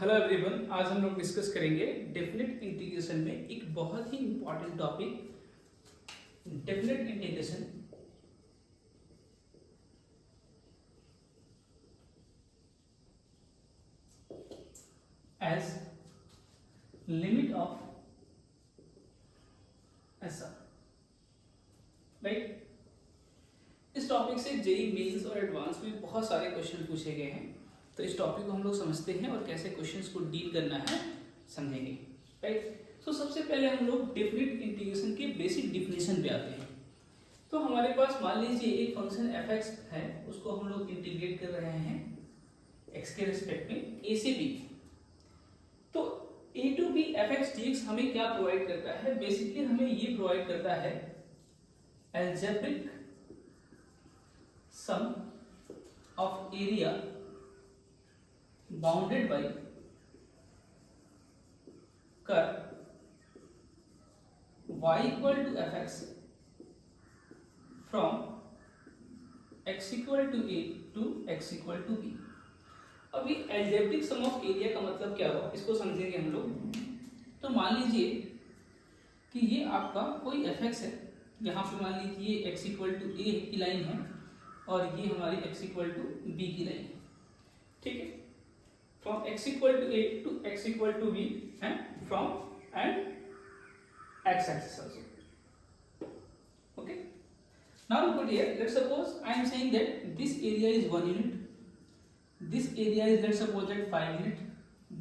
Hello everyone, आज हम लोग डिस्कस करेंगे डेफिनेट इंटीग्रेशन में एक बहुत ही important topic definite integration as limit of ऐसा राइट। इस टॉपिक से जेई मेंस और एडवांस में बहुत सारे क्वेश्चन पूछे गए हैं, तो इस टॉपिक को हम लोग समझते हैं और कैसे क्वेश्चंस को डील करना है समझेंगे राइट। सो सबसे पहले हम लोग डेफिनेट इंटीग्रेशन के बेसिक डिफिनेशन पे आते हैं। तो हमारे पास मान लीजिए एक फंक्शन f(x) है, उसको हम लोग इंटीग्रेट कर रहे हैं x के रिस्पेक्ट में a से b। तो a to b f(x) dx हमें क्या प्रोवाइड करता है? बेसिकली हमें ये प्रोवाइड करता है algebraic sum of area bounded by curve y equal to f(x) from x equal to a to x equal to b। अब ये algebraic sum of area का मतलब क्या हुआ, इसको समझेंगे हम लोग। तो मान लीजिए कि ये आपका कोई f(x) है, यहाँ पे मान लीजिए ये x equal to a की लाइन है और ये हमारी x equal to b की लाइन है, ठीक है। From x equal to a to x equal to b and from and x axis also. Okay. Now look here. Let's suppose I am saying that this area is 1 unit. This area is, let's suppose that 5 unit.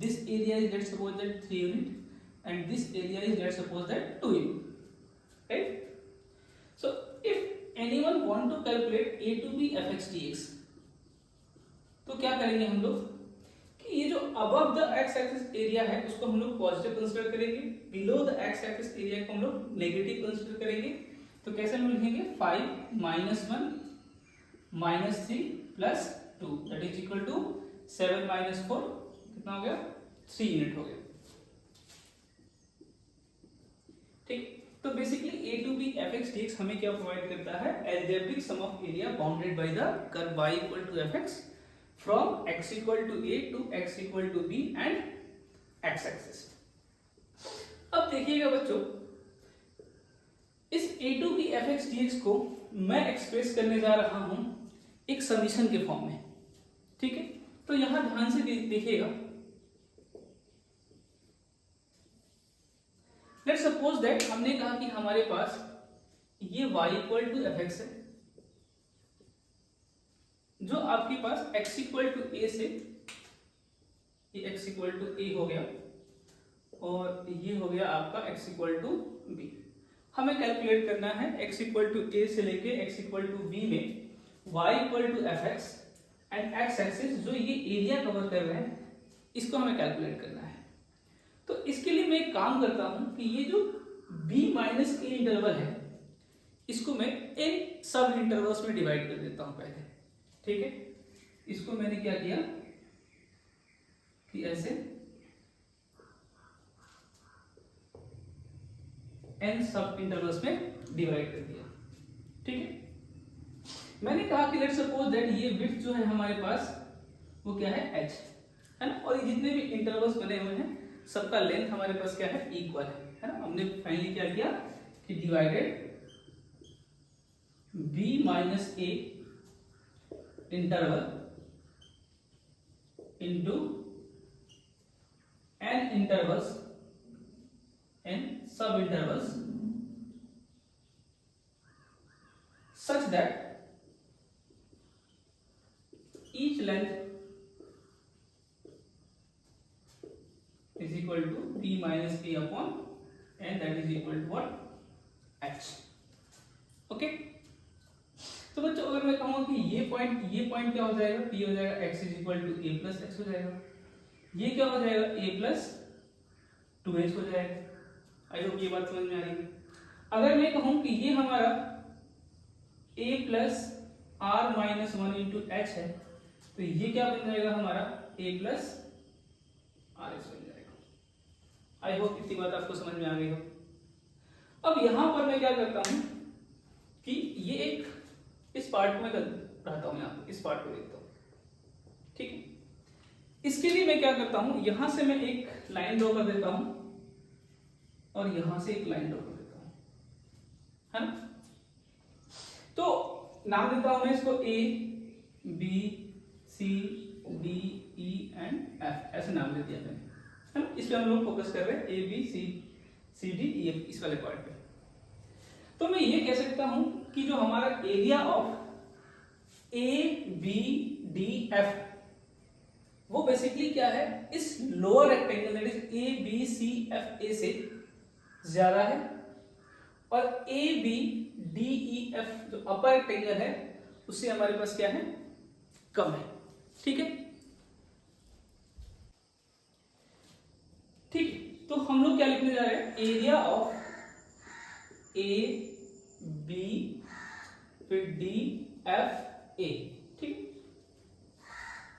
This area is, let's suppose that 3 unit, and this area is, let's suppose that 2 unit. Right. So if anyone want to calculate a to b f(x) dx, तो क्या करेंगे हम लोग कि ये जो above the x axis area है उसको हम लोग पॉजिटिव कंसीडर करेंगे, below the x axis area को हम लोग नेगेटिव कंसीडर करेंगे। तो कैसे हम लिखेंगे 5 - 1 - 3 + 2 दैट इज इक्वल टू 7 - 4 कितना हो गया 3 यूनिट हो गया, ठीक। तो basically a to b f(x) dx हमें क्या प्रोवाइड करता है? Algebraic sum of area bounded by the curve y equal to f(x) from x equal to a to x equal to b and x axis। अब देखिएगा बच्चों, इस a to b f(x) dx को मैं express करने जा रहा हूं एक समीशन के फॉर्म में, ठीक है। तो यहां ध्यान से देखिएगा, लेट्स सपोज दैट हमने कहा कि हमारे पास ये y इक्वल टू f(x) है, जो आपके पास x इक्वल टू a से ये x इक्वल टू a हो गया और ये हो गया आपका x इक्वल टू b। हमें कैलकुलेट करना है x इक्वल टू a से लेके x इक्वल टू b में y equal to f(x) and x axis जो ये एरिया कवर कर रहे हैं इसको हमें कैलकुलेट करना है। तो इसके लिए मैं एक काम करता हूं कि ये जो b माइनस a इंटरवल है इसको मैं n सब इंटरवल्स में डिवाइड कर देता हूं पहले, ठीक है। इसको मैंने क्या किया कि ऐसे n सब इंटरवल्स में डिवाइड कर दिया, ठीक है। मैंने कहा कि लेट्स सपोज दैट ये विड्थ जो है हमारे पास वो क्या है h है ना, और ये जितने भी इंटरवल्स बने हुए हैं सबका लेंथ हमारे पास क्या है इक्वल है ना। हमने फाइनली क्या किया कि divided b minus a interval into n intervals n sub intervals such that each length is equal to b minus a upon n, that is equal to what h। Okay तो बच्चों अगर मैं कहूँ कि ये पॉइंट क्या हो जाएगा, p हो जाएगा x is equal to a plus x हो जाएगा, ये क्या हो जाएगा a प्लस 2h हो जाएगा। आई होप ये बात समझ में आ रही है। अगर मैं कहूँ कि ये हमारा a plus r minus 1 into h है तो ये क्या बन जाएगा हमारा a प्लस rs बन जाएगा। आई होप इतनी बात आपको समझ में आ गई हो। अब यहां पर मैं क्या करता हूं कि ये एक इस पार्ट को मैं पढ़ाता हूं, यहाँ इस पार्ट को देखता हूं, ठीक है। इसके लिए मैं क्या करता हूं, यहां से मैं एक लाइन ड्रॉ कर देता हूं और यहां से एक लाइन ड्रॉ कर देता हूं, है ना। तो नाम देता हूं मैं इसको A B C D E and F, ऐसे नाम दे दिया मैंने, है ना। इस पे हम लोग फोकस कर रहे हैं, A B C D E F, इस वाले पार्ट पे। तो मैं ये कह सकता हूं कि जो हमारा area of A B D F वो बेसिकली क्या है, इस lower rectangle that is A B C F A से ज्यादा है, और A B D E F जो अपर रेक्टेंगल है उससे हमारे पास क्या है, कम है। ठीक है, ठीक है। तो हम लोग क्या लिखने जा रहे हैं, एरिया ऑफ ए बी फिर डी एफ ए, ठीक,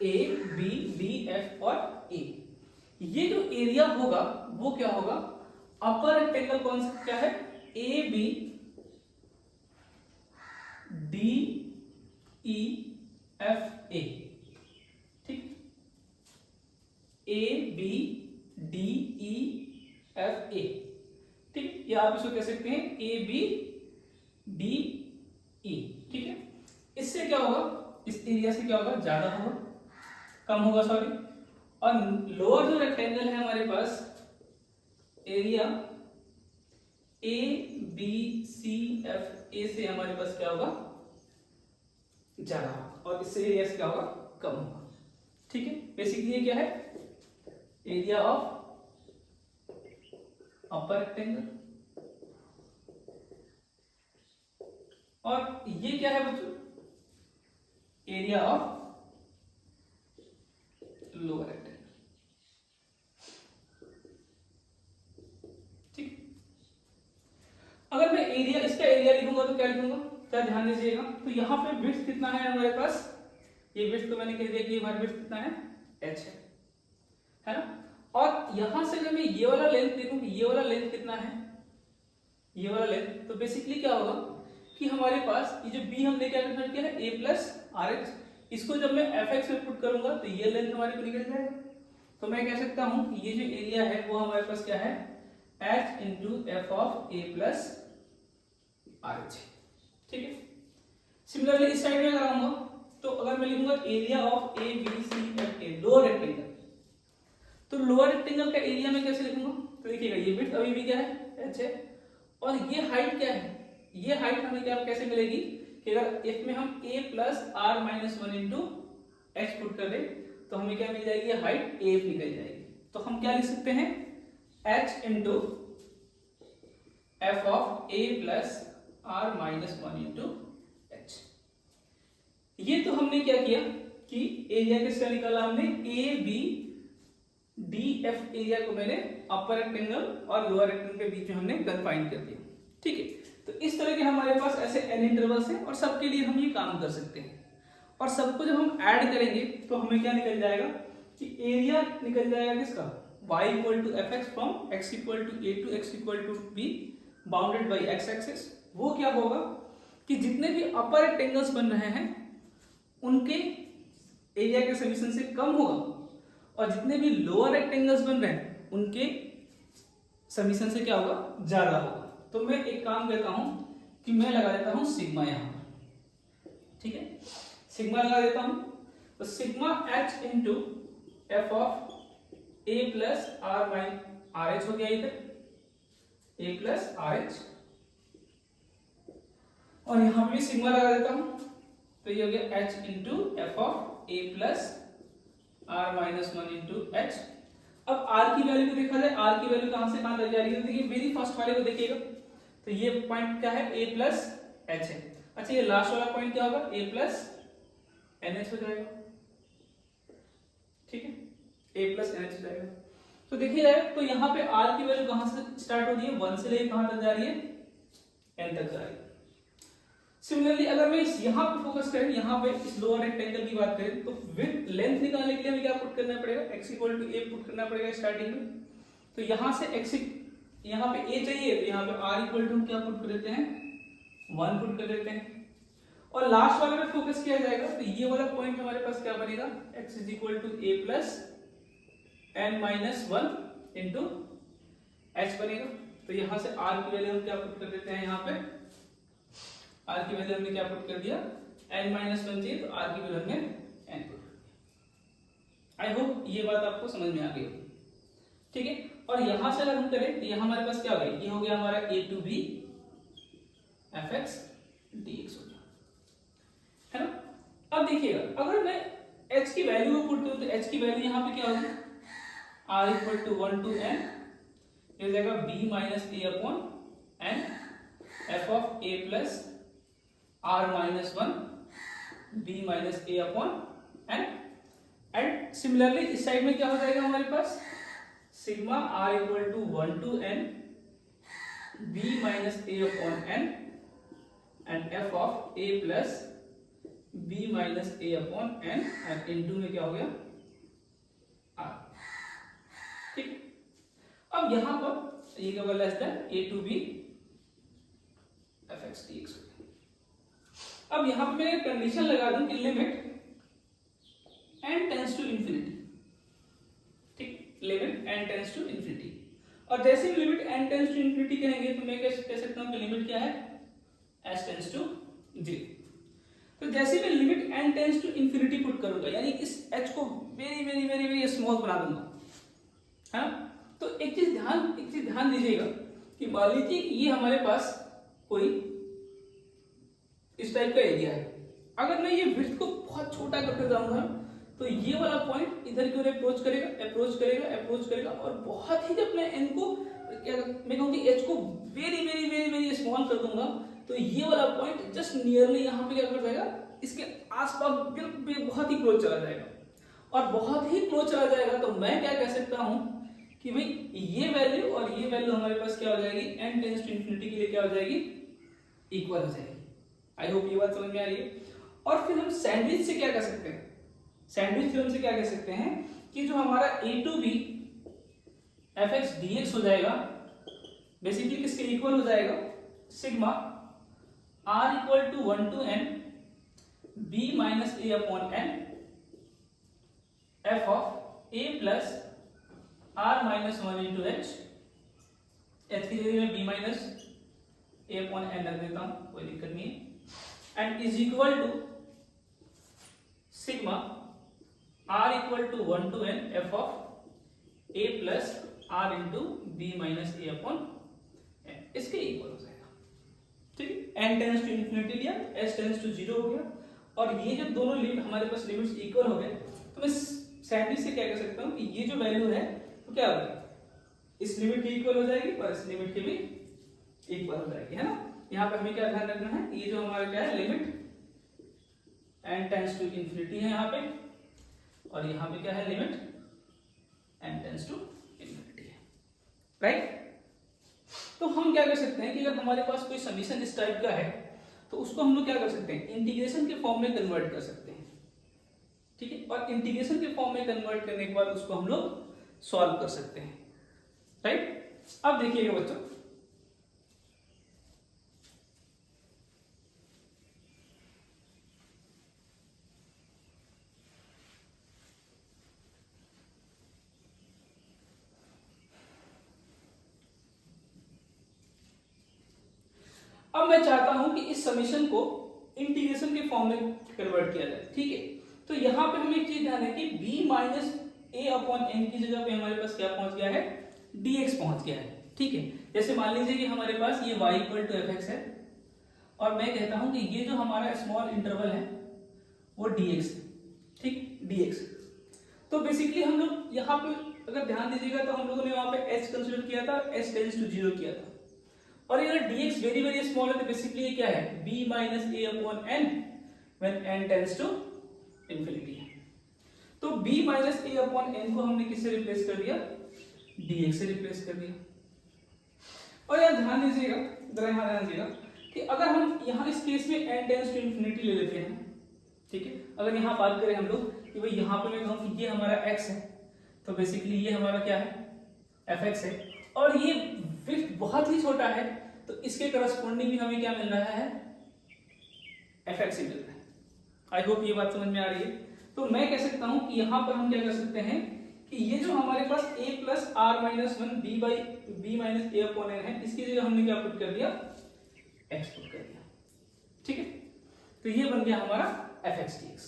ए बी डी एफ और ए। ये जो एरिया होगा वो क्या होगा, अपर रेक्टेंगल कौन सा क्या है, A B D E F A, ठीक, A B D E F A, ठीक, या आप इसको कह सकते हैं ए बी डी ई, ठीक है। इससे क्या होगा, इस एरिया से क्या होगा, ज्यादा होगा, कम होगा सॉरी। और लोअर जो रेक्टेंगल है हमारे पास, area A B C F A से हमारे पास क्या होगा, ज्यादा होगा, और इससे एरिया से क्या होगा, कम होगा। ठीक है, बेसिकली ये क्या है, एरिया ऑफ अपर रेक्टेंगल, और ये क्या है बच्चों, एरिया ऑफ लोअर रेक्टेंगल। ठीक, अगर मैं एरिया, इसका एरिया लिखूंगा तो क्या लिखूंगा, क्या ध्यान दीजिएगा। तो यहां पे विड्थ कितना है हमारे पास, ये विड्थ तो मैंने कह दिया कि हमारी विड्थ कितना है, h है ना। और यहां से अगर मैं ये वाला लेंथ देखूं, ये वाला लेंथ कितना है, ये वाला लेंथ, तो बेसिकली क्या होगा कि हमारे पास ये जो b हमने क्या कंसीडर किया है, a प्लस आर एच, इसको जब मैं एफ एक्स में पुट करूंगा तो ये लेंथ हमारे को निकल जाएगा। तो मैं कह सकता हूं ये जो एरिया है वो हमारे पास क्या है, h into f of a plus R H. ठीक है, सिमिलरली इस साइड में अगर आऊंगा तो अगर मैं लिखूंगा area of A B C F A, lower rectangle, तो लोअर रेक्टेंगल का एरिया मैं कैसे लिखूंगा, तो देखिएगा ये विड्थ अभी भी क्या है, h है, और ये हाइट क्या है, ये हाइट हमें क्या कैसे मिलेगी कि अगर f में हम a plus r minus one into h put कर दें तो हमें क्या मिल जाएगी, हाइट a निकल जाएगी। तो हम क्या लिख सकते हैं, h into f of a plus r minus one into h. ये तो हमने क्या किया कि एरिया किसका निकाला हमने, A B D F area को मैंने अपर रेक्टेंगल और लोअर रेक्टेंगल के बीच में हमने कन्फाइन कर दिया। ठीक है, तो इस तरह के हमारे पास ऐसे n इंटरवल्स हैं और सबके लिए हम ये काम कर सकते हैं। और सबको जब हम ऐड करेंगे तो हमें क्या निकल जाएगा कि एरिया निकल जाएगा किसका, y equal to f x from x equal to a to x equal to b bounded by x axis. वो क्या होगा कि जितने भी अपर रेक्टेंगल्स बन रहे हैं उनके एरिया के समीशन से कम होगा, और जितने भी लोअर रेक्टेंगल्स बन रहे हैं उनके समीशन से क्या होगा, ज्यादा होगा। तो मैं एक काम करता हूं कि मैं लगा देता हूं सिग्मा यहां पर। ठीक है, सिग्मा लगा देता हूं, तो sigma h into f of a plus r minus r h हो गया इधर, a प्लस आर एच, और यहां पे भी सिग्मा लगा देता हूं, तो ये हो गया h into f of a plus r minus one into h. अब r की वैल्यू को देखा जाए, r की वैल्यू कहां से कहां तक जा रही है, देखिए वेरी फर्स्ट वाले को देखिएगा, तो ये पॉइंट क्या है, a प्लस एच है। अच्छा, ये लास्ट वाला पॉइंट क्या होगा, a प्लस एन एच हो जाएगा। ठीक है, a प्लस एन एच हो जाएगा। तो देखिए जाए तो यहाँ पे r की वैल्यू कहां से स्टार्ट हो रही है, 1 से लेकर कहां तक जा रही है, n तक जा रही है। सिमिलरली अगर मैं यहाँ पे फोकस करें, यहाँ पे इस लोअर रेक्टेंगल की बात करें तो विड्थ लेंथ निकालने के लिए हमें क्या पुट करना पड़ेगा, x equal to a put करना पड़ेगा स्टार्टिंग में। तो यहाँ से x, यहाँ पे a चाहिए तो यहाँ पे r इक्वल टू क्या पुट कर देते हैं, 1 पुट कर देते हैं। और लास्ट वाले में फोकस किया जाएगा तो ये वाला पॉइंट हमारे पास क्या बनेगा, x is equal to a plus n minus one into h बनेगा। तो यहां से r की वैल्यू हम क्या पुट कर देते हैं, यहाँ पे r की वैल्यू हमने क्या पुट कर दिया, n माइनस वन चाहिए तो r की वैल्यू हमने n पुट कर दिया। आई होप ये बात आपको समझ में आ गई होगी, ठीक है। और यहां से अगर हम करें तो यहां हमारे पास क्या हो गया, ये हो गया हमारा a to b f x D x हो गया, है ना। अब देखिएगा अगर मैं h की वैल्यू को पुट करूं तो h की वैल्यू यहाँ पे क्या होगी, r equal to 1 to n, ये हो जाएगा b minus A upon n F of a plus r minus one b minus A upon n। And similarly इस साइड में क्या हो जाएगा हमारे पास, sigma r equal to 1 to n b minus A upon n and F of a plus b minus A upon n and into में क्या हो गया r, ठीक। अब यहां पर ये क्या less than a to b F x D X. अब यहां पे मैं कंडीशन लगा दूं कि limit n tends to infinity, ठीक, limit n tends to infinity. और जैसे ही limit n tends to infinity करेंगे तो मैं कह सकता हूं कि लिमिट क्या है, s टेंड्स टू 0। तो जैसे मैं limit n tends to infinity put करूंगा, यानी इस h को very very very very small बना दूंगा, है। तो एक चीज ध्यान दीजिएगा कि मान लीजिए ये हमारे पास कोई इस टाइप का एरिया है, अगर मैं ये विड्थ को बहुत छोटा करते जाऊंगा तो ये वाला पॉइंट इधर की ओर अप्रोच करेगा और बहुत ही जब मैं n को मैं कहूँ कि h को very very very very small कर दूंगा तो ये वाला पॉइंट जस्ट नियरली यहाँ पे क्या कर जाएगा, इसके आसपास बिल्कुल बहुत ही क्लोज चला जाएगा। और बहुत ही क्लोज चला जाएगा तो मैं क्या कह सकता हूँ कि भाई ये वैल्यू और ये वैल्यू हमारे पास क्या हो जाएगी, n टेंड्स टू इंफिनिटी के लिए क्या हो जाएगी, इक्वल हो जाएगी। आई होप ये बात समझ में आ रही है। और फिर हम सैंडविच से क्या कर सकते हैं, सैंडविच थ्योरम से क्या कह सकते हैं कि जो हमारा a to b F x D x हो जाएगा बेसिकली किसके इक्वल हो जाएगा, sigma r equal to 1 to n b minus A upon n F of a plus r minus one into h की जगह में b माइनस ए upon n रख देता हूं, कोई दिक्कत नहीं है। And is equal to sigma r equal to 1 to n F of a plus r into B minus A upon n, इसके इक्वल हो जाएगा, ठीक है। n टेंड्स टू इंफिनिटी लिया, s टेंड्स टू 0 हो गया और ये जब दोनों लिमिट हमारे पास लिमिट्स इक्वल हो गए तो मैं सैंडविच से क्या कह सकता हूं कि ये जो वैल्यू है तो क्या होगी, इस लिमिट की इक्वल हो जाएगी और इस लिमिट की भी इक्वल हो जाएगी, है ना। यहाँ पे हमें क्या ध्यान रखना है, ये जो हमारा क्या है limit n tends to infinity है यहाँ पे और यहाँ पे क्या है limit n tends to infinity है, राइट। तो हम क्या कर सकते हैं कि अगर हमारे पास कोई समीशन इस टाइप का है तो उसको हम लोग क्या कर सकते हैं, इंटीग्रेशन के फॉर्म में कन्वर्ट कर सकते हैं, ठीक है। और इंटीग्रेशन के फॉर्म में कन्वर्ट करने के बाद उसको हम लोग सॉल्व कर सकते हैं, राइट। अब देखिएगा बच्चों, अब मैं चाहता हूं कि इस समीशन को इंटीग्रेशन के फॉर्म में कन्वर्ट किया जाए, ठीक है। तो यहां पे हमें एक चीज ध्यान है कि b माइनस ए अपॉन n की जगह पे हमारे पास क्या पहुंच गया है, dx पहुंच गया है, ठीक है। जैसे मान लीजिए कि हमारे पास ये y equal to f x है और मैं कहता हूं कि ये जो हमारा स्मॉल इंटरवल है वो dx है, ठीक, dx। तो बेसिकली हम लोग यहाँ पे अगर ध्यान दीजिएगा तो हम लोगों ने वहां पे h कंसीडर किया था, s टेंड्स टू 0 किया था और अगर dx वेरी वेरी स्मॉल है तो बेसिकली ये क्या है, b minus A upon n when n tends to infinity है। तो b माइनस ए अपॉन n को हमने किससे रिप्लेस कर दिया, dx से रिप्लेस कर दिया। और यहाँ ध्यान दीजिएगा, जरा यहाँ ध्यान दीजिएगा कि अगर हम यहाँ इस केस में n टेंड्स टू इंफिनिटी ले लेते हैं, ठीक है। अगर यहाँ बात करें हम लोग कि भाई यहाँ पे मैं कहूँ कि ये हमारा x है तो बेसिकली ये हमारा क्या है, fx है और ये विड्थ बहुत ही छोटा है तो इसके करस्पॉन्डिंग भी हमें क्या मिल रहा है, fx ही मिल रहा है। आई होप ये बात समझ में आ रही है। तो मैं कह सकता हूं कि यहां पर हम क्या कर सकते हैं कि ये जो हमारे पास a plus r minus one b by b minus A upon n है, इसकी जगह हमने क्या पुट कर दिया, x पुट कर दिया। ठीक है, तो ये बन गया हमारा एफ एक्स डी एक्स।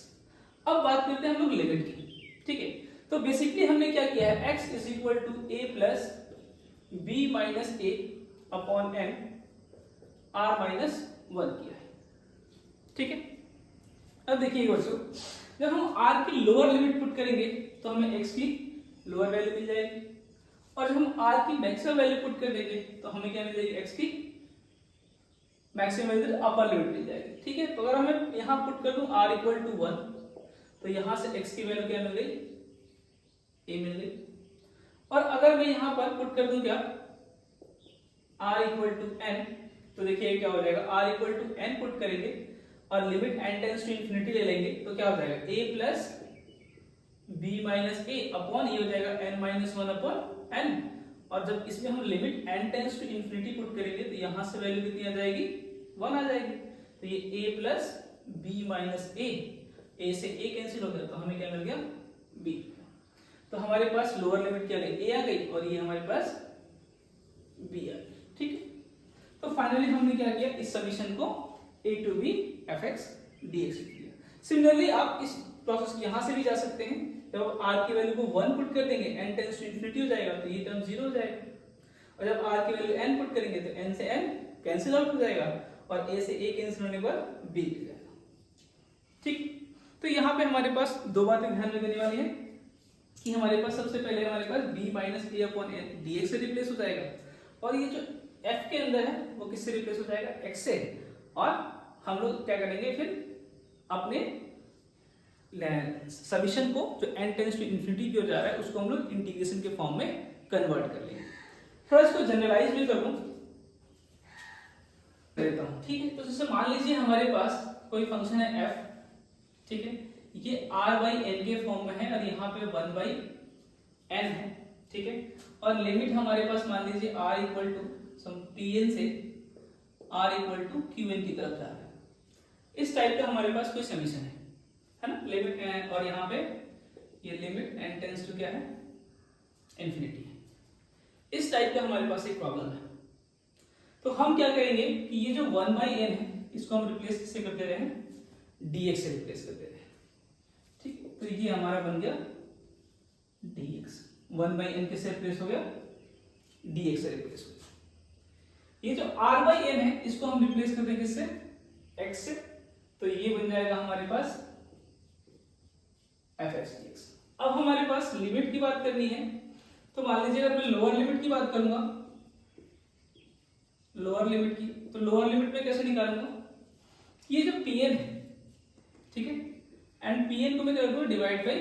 अब बात करते हैं हम लोग लिमिट की। ठीक है, तो बेसिकली हमने क्या किया है, x is equal to a plus b minus A upon n r minus one किया है। ठीक है, अब देखिए बच्चों, जब हम r की लोअर लिमिट पुट करेंगे तो हमें x की लोअर वैल्यू मिल जाएगी, और जब हम r की मैक्सिमम वैल्यू पुट कर देंगे तो हमें क्या मिल जाएगी, x की मैक्सिमम वैल्यू अपर लिमिट मिल जाएगी। ठीक है, तो अगर हमें यहाँ पुट कर दूं r इक्वल टू 1, तो यहाँ से x की वैल्यू क्या मिल गई, a मिल गई। और अगर मैं यहाँ पर पुट कर दूं क्या, r इक्वल टू n, तो देखिए क्या हो जाएगा, r equal to n put करेंगे और limit n tends to infinity ले लेंगे तो क्या हो जाएगा, a plus b minus A upon ये हो जाएगा n minus one upon n। और जब इसमें हम limit n tends to infinity put करेंगे तो यहाँ से वैल्यू कितनी आ जाएगी, 1 आ जाएगी। तो ये a प्लस b माइनस ए से a कैंसिल हो गया तो हमें क्या मिल गया, b। तो हमारे पास लोअर लिमिट क्या गई, a आ गई, और ये हमारे पास b आ गई। ठीक है, तो फाइनली हमने क्या किया, इस समीशन को a to b F x D x लिख दिया। सिमिलरली आप इस प्रोसेस यहाँ से भी जा सकते हैं, जब r की वैल्यू को 1 पुट कर देंगे n टेंड्स टू इंफिनिटी हो जाएगा तो ये टर्म 0 हो जाएगा, और जब r की वैल्यू n पुट करेंगे तो n से n कैंसिल आउट हो जाएगा और a से a कैंसिल होने पर b मिल जाएगा। ठीक, तो यहाँ पे हमारे पास दो बातें ध्यान में देने वाली है कि हमारे पास सबसे पहले हमारे पास b माइनस ए अपॉन एन डी एक्स से रिप्लेस हो जाएगा, और ये जो f के अंदर है वो किससे रिप्लेस हो जाएगा, x से। और हम लोग क्या करेंगे फिर अपने समीशन को जो n टेंड्स टू इंफिनिटी की ओर जा रहा है उसको हम लोग इंटीग्रेशन के फॉर्म में कन्वर्ट कर लेंगे। थोड़ा इसको जनरलाइज भी कर देता हूं। ठीक है, तो जैसे मान लीजिए हमारे पास कोई फंक्शन है f, ठीक है, ये r बाई n के फॉर्म में है और यहाँ पे 1 बाई n है। ठीक है, और लिमिट हमारे पास मान लीजिए r इक्वल टू pn से r इक्वल टू qn की तरफ जा रहा है। इस टाइप का हमारे पास कोई समीशन है ना, लिमिट, और यहाँ पे ये लिमिट n टेंड्स टू क्या है, इंफिनिटी है। इस टाइप का हमारे पास एक प्रॉब्लम है, तो हम क्या करेंगे कि ये जो 1 बाई n है इसको हम रिप्लेस किससे कर दे रहे हैं, dx से रिप्लेस कर दे रहे हैं। ठीक, तो ये हमारा बन गया dx, 1 बाई n किससे रिप्लेस हो गया, dx से रिप्लेस हो गया। ये जो r बाई n है इसको हम रिप्लेस कर देंगे किससे, x से, तो ये बन जाएगा हमारे पास एफ एक्स डी एक्स। अब हमारे पास लिमिट की बात करनी है, तो मान लीजिए अगर मैं लोअर लिमिट की बात करूंगा, लोअर लिमिट की, तो लोअर लिमिट में कैसे निकालूंगा, ये जो pn है, ठीक है, एंड pn को मैं कर दूंगा डिवाइड बाई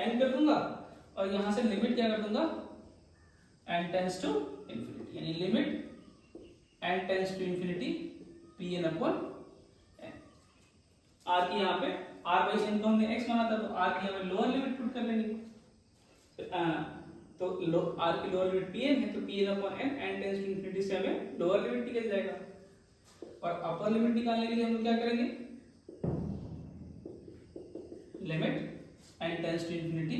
n कर दूंगा, और यहां से लिमिट क्या कर दूंगा, n टेंड्स टू इंफिनिटी, यानी limit n tends to infinity pn upon n। r की यहाँ पे r बाई n को हमने x माना था, तो r की हमें लोअर लिमिट पुट कर लेंगे, तो r की लोअर लिमिट pn है, तो pn upon n, n tends to infinity से हमें लोअर लिमिट निकल जाएगा। और अपर लिमिट निकालने के लिए हम लोग क्या करेंगे, limit n tends to infinity,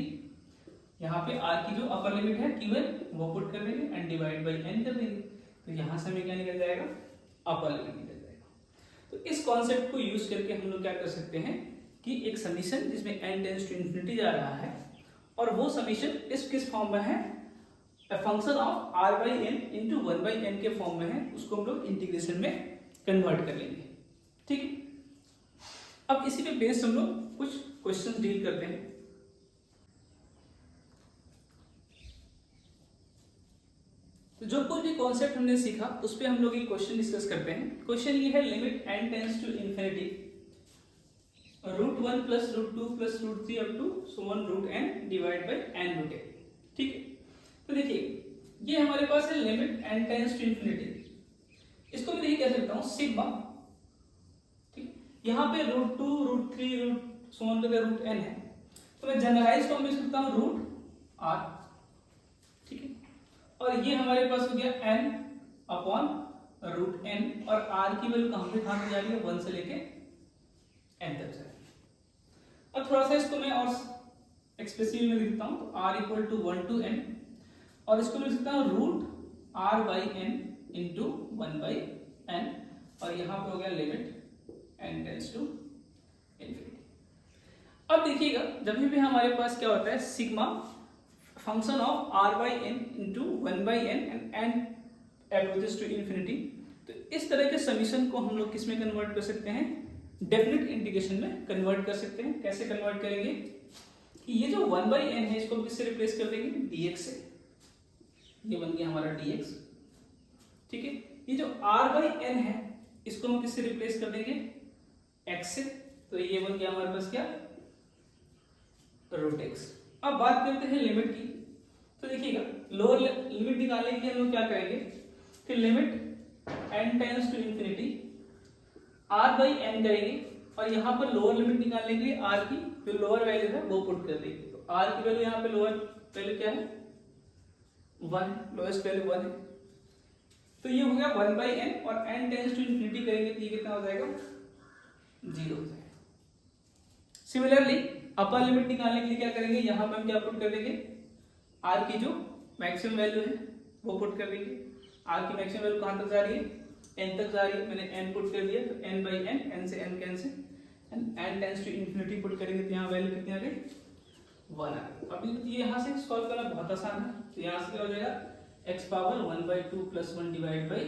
यहाँ पे r की जो अपर लिमिट है qn वो पुट कर देंगे एंड डिवाइड बाई n कर देंगे, तो यहाँ से हमें क्या निकल जाएगा, अपर लिमिट निकल जाएगा। तो इस कॉन्सेप्ट को यूज करके हम लोग क्या कर सकते हैं कि एक समीशन जिसमें n टेंड्स टू इंफिनिटी जा रहा है और वो समीशन इस किस फॉर्म में है, function of r by n into 1 by n के फॉर्म में है, उसको हम लोग इंटीग्रेशन में कन्वर्ट कर लेंगे। ठीक है, अब इसी पे बेस्ड हम लोग कुछ क्वेश्चन डील करते हैं। तो जो कुछ भी कॉन्सेप्ट हमने सीखा उस पे हम लोग एक क्वेश्चन डिस्कस करते हैं। क्वेश्चन ये है, limit n tends to infinity √1 plus √2 plus √3 up to so on √n divide by n √n। ठीक है, तो देखिए ये हमारे पास है limit n tends to infinity, इसको मैं देखिए कैसे लिखता हूँ, सिग्मा। ठीक, यहाँ पे √2 √3 सो ऑन पे √n है, तो मैं जनरलाइज फॉर्म में लिखता हूँ √r। ठीक है, और ये हमारे पास हो गया n अपॉन √n, और r की वैल्यू कहाँ पे जा रही है, 1 से लेके n तक जा रही है। अब थोड़ा सा इसको मैं और एक्सप्रेसिव में लिखता हूँ तो r equal to 1 to n, और इसको लिख सकता हूँ root r by n into 1 by n, और यहाँ पे हो गया limit n tends to infinity. अब देखिएगा जब भी हमारे पास क्या होता है sigma function of r by n into 1 by n and n approaches to infinity, तो इस तरह के समीशन को हम लोग किस में कन्वर्ट कर सकते हैं, डेफिनेट इंटीग्रेशन में कन्वर्ट कर सकते हैं। कैसे कन्वर्ट करेंगे कि ये जो 1 बाई n है इसको हम किससे रिप्लेस कर देंगे, dx से, ये बन गया हमारा dx, ठीक है। ये जो r बाई n है इसको हम किससे रिप्लेस कर देंगे, x से, तो ये बन गया हमारे पास क्या, रूट x। अब बात करते हैं लिमिट की, तो देखिएगा लोअर लिमिट निकालने के लिए हम लोग क्या करेंगे कि limit n tends to infinity r by n करेंगे, और यहाँ पर लोअर लिमिट निकालने के लिए r की जो लोअर वैल्यू है वो पुट कर देंगे। तो r की वैल्यू यहाँ पे लोअर वैल्यू क्या है, 1, लोएस्ट वैल्यू 1 है, तो ये हो गया 1 बाई n, और n टेंस टू इंफिनिटी करेंगे तो ये कितना हो जाएगा, 0 हो जाएगा। सिमिलरली अपर लिमिट निकालने के लिए क्या करेंगे, यहाँ पर हम क्या पुट कर देंगे, r की जो मैक्सिमम वैल्यू है वो पुट कर देंगे। r की मैक्सिमम वैल्यू कहाँ तक जा रही है, n तक जा रही है, मैंने n पुट कर दिया, तो n बाई n, n से n cancel, and n tends to infinity put करेंगे तो यहाँ वैल्यू कितनी आ गई, 1 आ गई। अभी ये यहाँ से सॉल्व करना बहुत आसान है, तो यहाँ से क्या हो जाएगा, x power 1 by 2 plus 1 divide by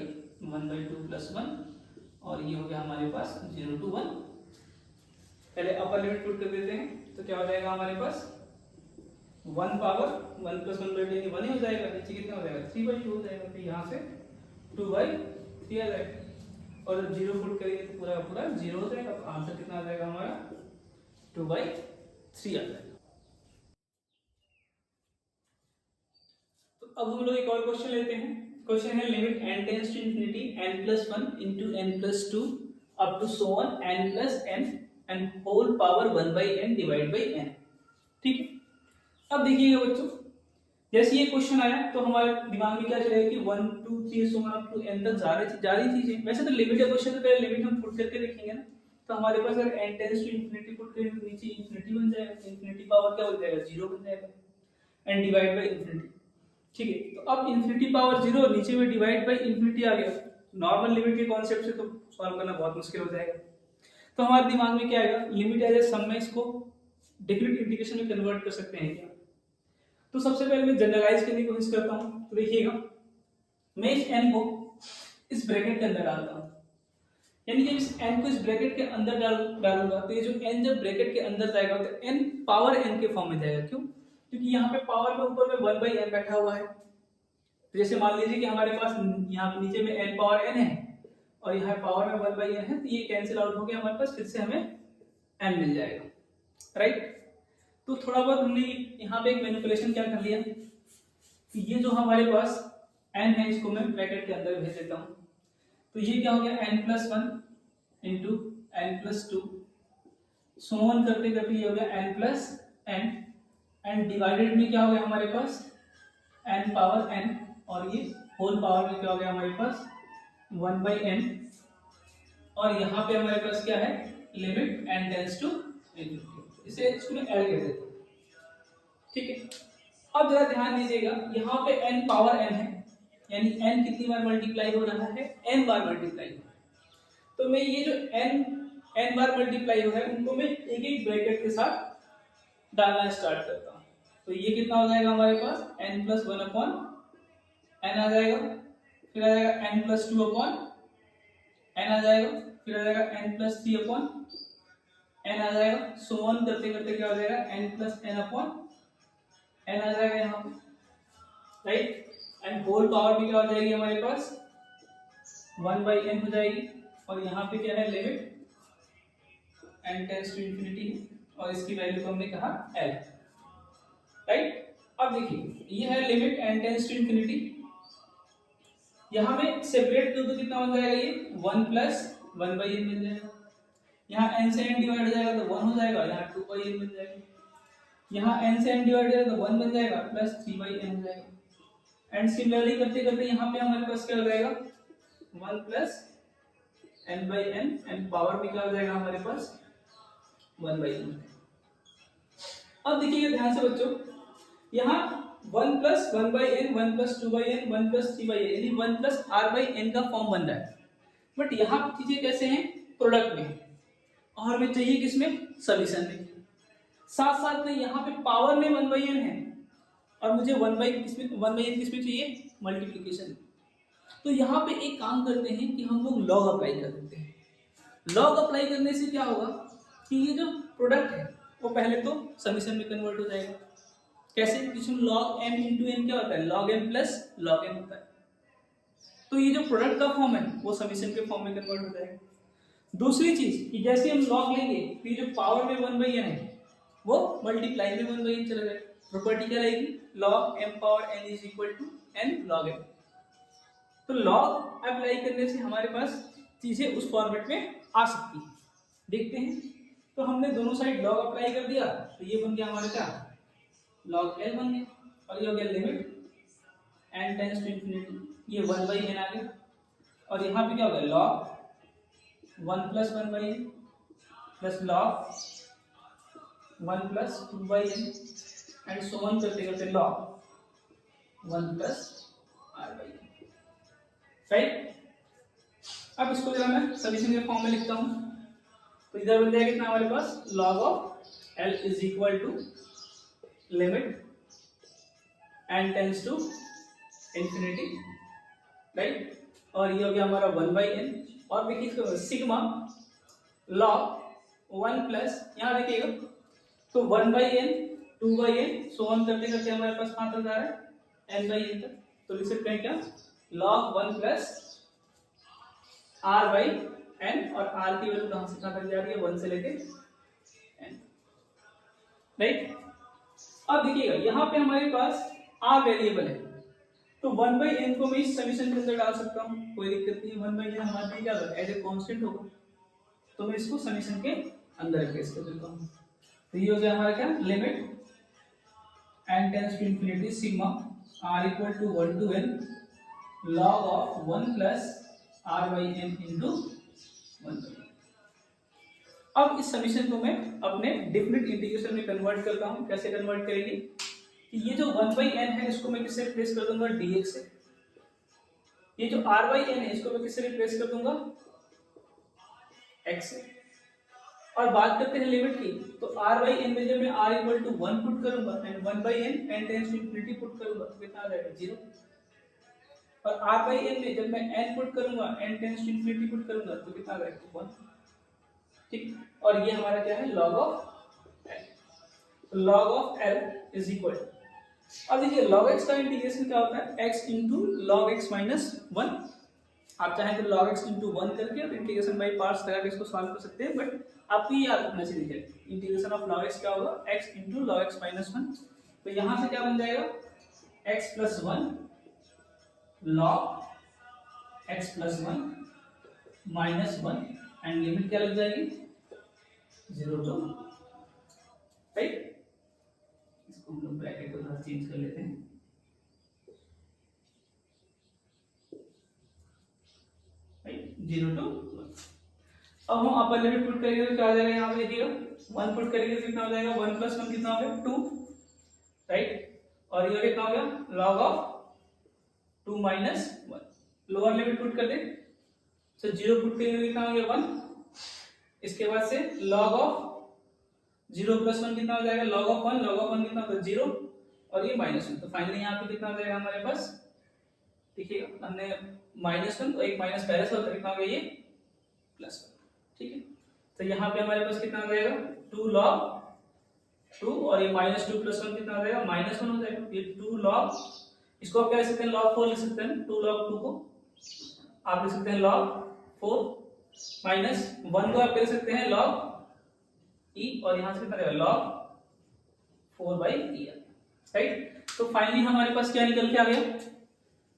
1 by 2 plus 1, और ये हो गया हमारे पास 0 to 1। पहले अपर लिमिट पुट कर देते हैं, तो क्या हो जाएगा हमारे पास 1 पावर 1 प्लस 1 बाई 2 यानी 1 ही हो जाएगा, नीचे कितना हो जाएगा 3 बाई 2 हो जाएगा, तो यहाँ से 2 बाई 3 आ जाएगा, और जब 0 पुट करेंगे तो पूरा का पूरा 0 हो जाएगा, तो आंसर कितना आ जाएगा हमारा 2 बाई 3 आ जाएगा। तो अब हम लोग एक और क्वेश्चन लेते हैं। क्वेश्चन है limit n tends to infinity n plus 1 into n plus 2 up to so on n plus n and whole power 1 by n divide by n, ठीक है। अब देखिएगा बच्चों, जैसे ये क्वेश्चन आया तो हमारे दिमाग में क्या चलेगा कि 1 2 3 सो अप टू n तक जा रही चीजें। वैसे तो लिमिट का क्वेश्चन तो पहले लिमिट हम पुट करके देखेंगे ना, तो हमारे पास अगर n tends to infinity put करेंगे तो नीचे इंफिनिटी बन जाएगा, इंफिनिटी पावर क्या हो जाएगा, 0 बन जाएगा, n डिवाइड बाई इंफिनिटी, ठीक है। तो अब इंफिनिटी पावर 0, नीचे में डिवाइड बाई इंफिनिटी आ गया, नॉर्मल लिमिट के कॉन्सेप्ट से तो सॉल्व करना बहुत मुश्किल हो जाएगा। तो हमारे दिमाग में क्या आएगा, लिमिट एज ए सम में इसको डेफिनेट इंटीग्रेशन में कन्वर्ट कर सकते हैं क्या। तो सबसे पहले मैं जनरलाइज करने की कोशिश करता हूं, तो देखिएगा मैं इस n को इस ब्रैकेट के अंदर डालता हूं, यानी जब इस n को इस ब्रैकेट के अंदर डालूंगा तो ये जो n जब ब्रैकेट के अंदर जाएगा तो n पावर n के फॉर्म में जाएगा। क्यों, क्योंकि यहाँ पे पावर के ऊपर में 1 बाई n बैठा हुआ है। तो जैसे मान लीजिए कि हमारे पास यहाँ पे नीचे में n पावर n है और यहाँ पावर में 1 बाई n है, तो ये कैंसिल आउट हो गया, हमारे पास फिर से हमें n मिल जाएगा, राइट। तो थोड़ा बहुत हमने यहाँ पे एक मैनिपुलेशन क्या कर लिया कि ये जो हमारे पास n है इसको मैं ब्रैकेट के अंदर भेज देता हूँ, तो ये क्या हो गया n plus 1 into n plus 2 so on करते करते ये हो गया n plus n, and divided में क्या हो गया हमारे पास n पावर n, और ये होल पावर में क्या हो गया हमारे पास 1 बाई n, और यहाँ पे हमारे पास क्या है limit n tends to infinity, इसे इसको मैं ऐड कर देता हूँ, ठीक है। अब जरा ध्यान दीजिएगा, यहाँ पे n पावर n है, यानी n कितनी बार मल्टीप्लाई हो रहा है, n बार मल्टीप्लाई हो रहा है। तो मैं ये जो n बार मल्टीप्लाई हो रहा है उनको मैं एक एक ब्रैकेट के साथ डालना स्टार्ट करता हूँ। तो ये कितना हो जाएगा हमारे पास n प्लस 1 अपॉन n आ जाएगा, फिर आ जाएगा n प्लस 2 अपॉन n आ जाएगा, फिर आ जाएगा n प्लस 3 अपॉन n आ जाएगा, सो ऑन करते करते क्या हो जाएगा n plus n upon n आ जाएगा यहाँ पे, राइट। एंड होल पावर भी क्या हो जाएगी हमारे पास 1 बाई n हो जाएगी, और यहाँ पे क्या है limit n tends to infinity, और इसकी वैल्यू को हमने कहा l, राइट। अब देखिए ये है limit n tends to infinity, यहाँ में सेपरेट कर दो कितना बन जाएगा ये 1 प्लस 1 बाई n बन जाएगा, यहाँ n से n डिवाइड हो जाएगा तो 1 हो जाएगा, यहाँ 2 बाई n बन जाएगा, यहाँ n से n डिवाइड हो जाएगा तो 1 बन जाएगा प्लस 3 बाई n हो जाएगा, एंड सिमिलरली करते करते यहाँ पे हमारे पास क्या हो जाएगा 1 plus n by n, and power भी क्या हो जाएगा हमारे पास 1 बाई n। अब देखिएगा ध्यान से बच्चों, यहाँ 1 plus 1/n, 1 plus 2/n, 1 plus 3/n, यानी 1 प्लस r/n का फॉर्म बन रहा है। बट यहाँ चीजें कैसे हैं, प्रोडक्ट में, और हमें चाहिए किसमें, समीशन में। साथ साथ में यहाँ पे पावर में 1/n है, और मुझे 1/n किसमें चाहिए, मल्टीप्लीकेशन। तो यहाँ पे एक काम करते हैं कि हम लोग लॉग अप्लाई कर देते हैं। लॉग अप्लाई करने से क्या होगा कि ये जो प्रोडक्ट है वो पहले तो समीशन में कन्वर्ट हो जाएगा। कैसे, जिसमें लॉग m इंटू n क्या होता है, log m plus log n होता है। तो ये जो प्रोडक्ट का फॉर्म है वो समीशन के फॉर्म में कन्वर्ट हो जाएगा। दूसरी चीज कि जैसे हम लॉग लेंगे तो ये जो पावर में 1/n है वो मल्टीप्लाई में 1/n चला जाएगा। प्रॉपर्टी क्या रहेगी, log m power n is equal to n log m। तो लॉग अप्लाई करने से हमारे पास चीजें उस फॉर्मेट में आ सकती है। देखते हैं, तो हमने दोनों साइड लॉग अप्लाई कर दिया, तो ये बन गया हमारा क्या, लॉग l बन गया, और ये हो गया limit n tends to infinity, ये 1/n आ गया, और यहाँ पे क्या हो गया, log 1 plus 1/n plus log 1 plus 2/n and so on करते करते लॉग 1 प्लस r/n। राइट, अब इसको जरा मैं समीशन के फॉर्म में लिखता हूँ, तो इधर बन जाएगा कितना हमारे पास, log of l is equal to limit n tends to infinity, right, और ये हो गया हमारा 1/n, और देखिए इसको सिग्मा लॉग 1 प्लस, यहाँ देखिएगा तो 1/n 2/n सो ऑन करते करते हमारे पास कहाँ तक आ रहा है, n/n तक। तो लिख सकते हैं क्या, लॉग 1 प्लस r/n, और r की वैल्यू कहां से कहां तक जा रही है, 1 से लेके n, राइट। अब देखिएगा यहाँ पे हमारे पास r वेरिएबल है, तो 1/n को मैं इस समीशन के अंदर डाल सकता हूँ, कोई दिक्कत नहीं है। 1/n हमारे लिए क्या होगा, एज ए कांस्टेंट होगा, तो मैं इसको समीशन के अंदर रिप्लेस कर देता हूँ। तो ये हो गया हमारा क्या, limit n tends to infinity sigma r equal to 1 to n log of 1 plus r/n into 1/n। अब इस समीशन को मैं अपने डेफिनेट इंटीग्रेशन में कन्वर्ट करता हूँ। कैसे कन्वर्ट करेंगे कि ये जो 1/n है इसको मैं किससे रिप्लेस कर दूंगा, dx से। ये जो r/n है इसको मैं किससे रिप्लेस कर दूंगा, x से। और बात करते हैं लिमिट की, तो r/n में जब मैं r इक्वल टू 1 पुट करूंगा and 1/n n tends to infinity put करूंगा तो कितना आ जाएगा, 0। और r/n में जब मैं n पुट करूंगा n tends to infinity put करूंगा तो कितना आ जाएगा, 1। ठीक, और ये हमारा क्या है, log of l। Log of l is equal, अब देखिए log x का इंटीग्रेशन क्या होता है, x into log x minus 1। आप चाहें तो log x इंटू 1 करके और इंटीग्रेशन बाई पार्ट्स लगा के इसको सॉल्व कर सकते हैं, बट आपको ये याद रखना चाहिए इंटीग्रेशन ऑफ log x क्या होगा, x into log x minus 1। तो यहाँ से क्या बन जाएगा, x plus 1 log x plus 1 minus 1 and limit क्या लग जाएगी, 0 to, राइट। इसको हम लोग ब्रैकेट को थोड़ा चेंज कर लेते हैं, राइट, 0 to 1। अब हम अपर लिमिट पुट करेंगे तो क्या आ जाएगा, यहाँ पे देखिएगा 1 पुट करेंगे तो कितना हो जाएगा, 1 प्लस 1 कितना हो गया, 2, राइट, और ये कितना हो गया, log of 2 minus 1। Lower limit put कर दे, तो 0 पुट करेंगे कितना हो गया, 1। इसके बाद से log ऑफ 0 प्लस 1 कितना हो जाएगा, log ऑफ 1, log ऑफ 1 कितना होगा, 0, और ये माइनस 1। तो फाइनली यहाँ पे कितना हो जाएगा हमारे पास, देखिएगा हमने -1 तो एक माइनस पहले से होता है, कितना हो गया ये +1, ठीक है। तो यहाँ पे हमारे पास कितना हो जाएगा, 2 log 2, और ये -2 प्लस 1 कितना हो जाएगा, -1 हो जाएगा। ये 2 log, इसको आप क्या लिख सकते हैं, log 4 लिख सकते हैं, 2 log 2 को आप लिख सकते हैं log 4, माइनस 1 को आप लिख सकते हैं log e, और यहाँ से कितना रहेगा, log 4/e, राइट। तो फाइनली हमारे पास क्या निकल के आ गया,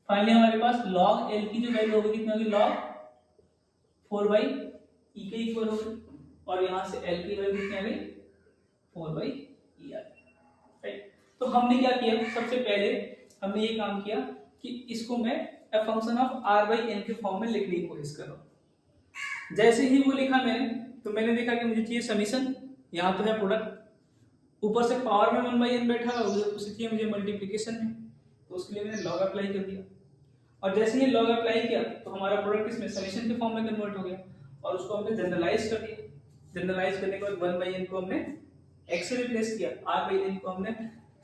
फाइनली हमारे पास log l की जो वैल्यू होगी कितनी होगी, log 4/e के इक्वल होगी, और यहाँ से l की वैल्यू कितनी आ गई, 4/e आ गई, राइट। तो हमने क्या किया, सबसे पहले हमने ये काम किया कि इसको मैं a फंक्शन ऑफ r/n के फॉर्म में लिखने की कोशिश कर रहा हूँ। जैसे ही वो लिखा मैंने, तो मैंने देखा कि मुझे चाहिए समीशन, यहाँ तो है प्रोडक्ट, ऊपर से पावर में 1/n बैठा है, उसी चाहिए मुझे मल्टीप्लिकेशन में, तो उसके लिए मैंने लॉग अप्लाई कर दिया। और जैसे ही लॉग अप्लाई किया तो हमारा प्रोडक्ट इसमें समेशन के फॉर्म में कन्वर्ट हो गया और उसको हमने जनरलाइज कर दिया। जनरलाइज करने के बाद 1/n को हमने x से रिप्लेस किया, r/n को हमने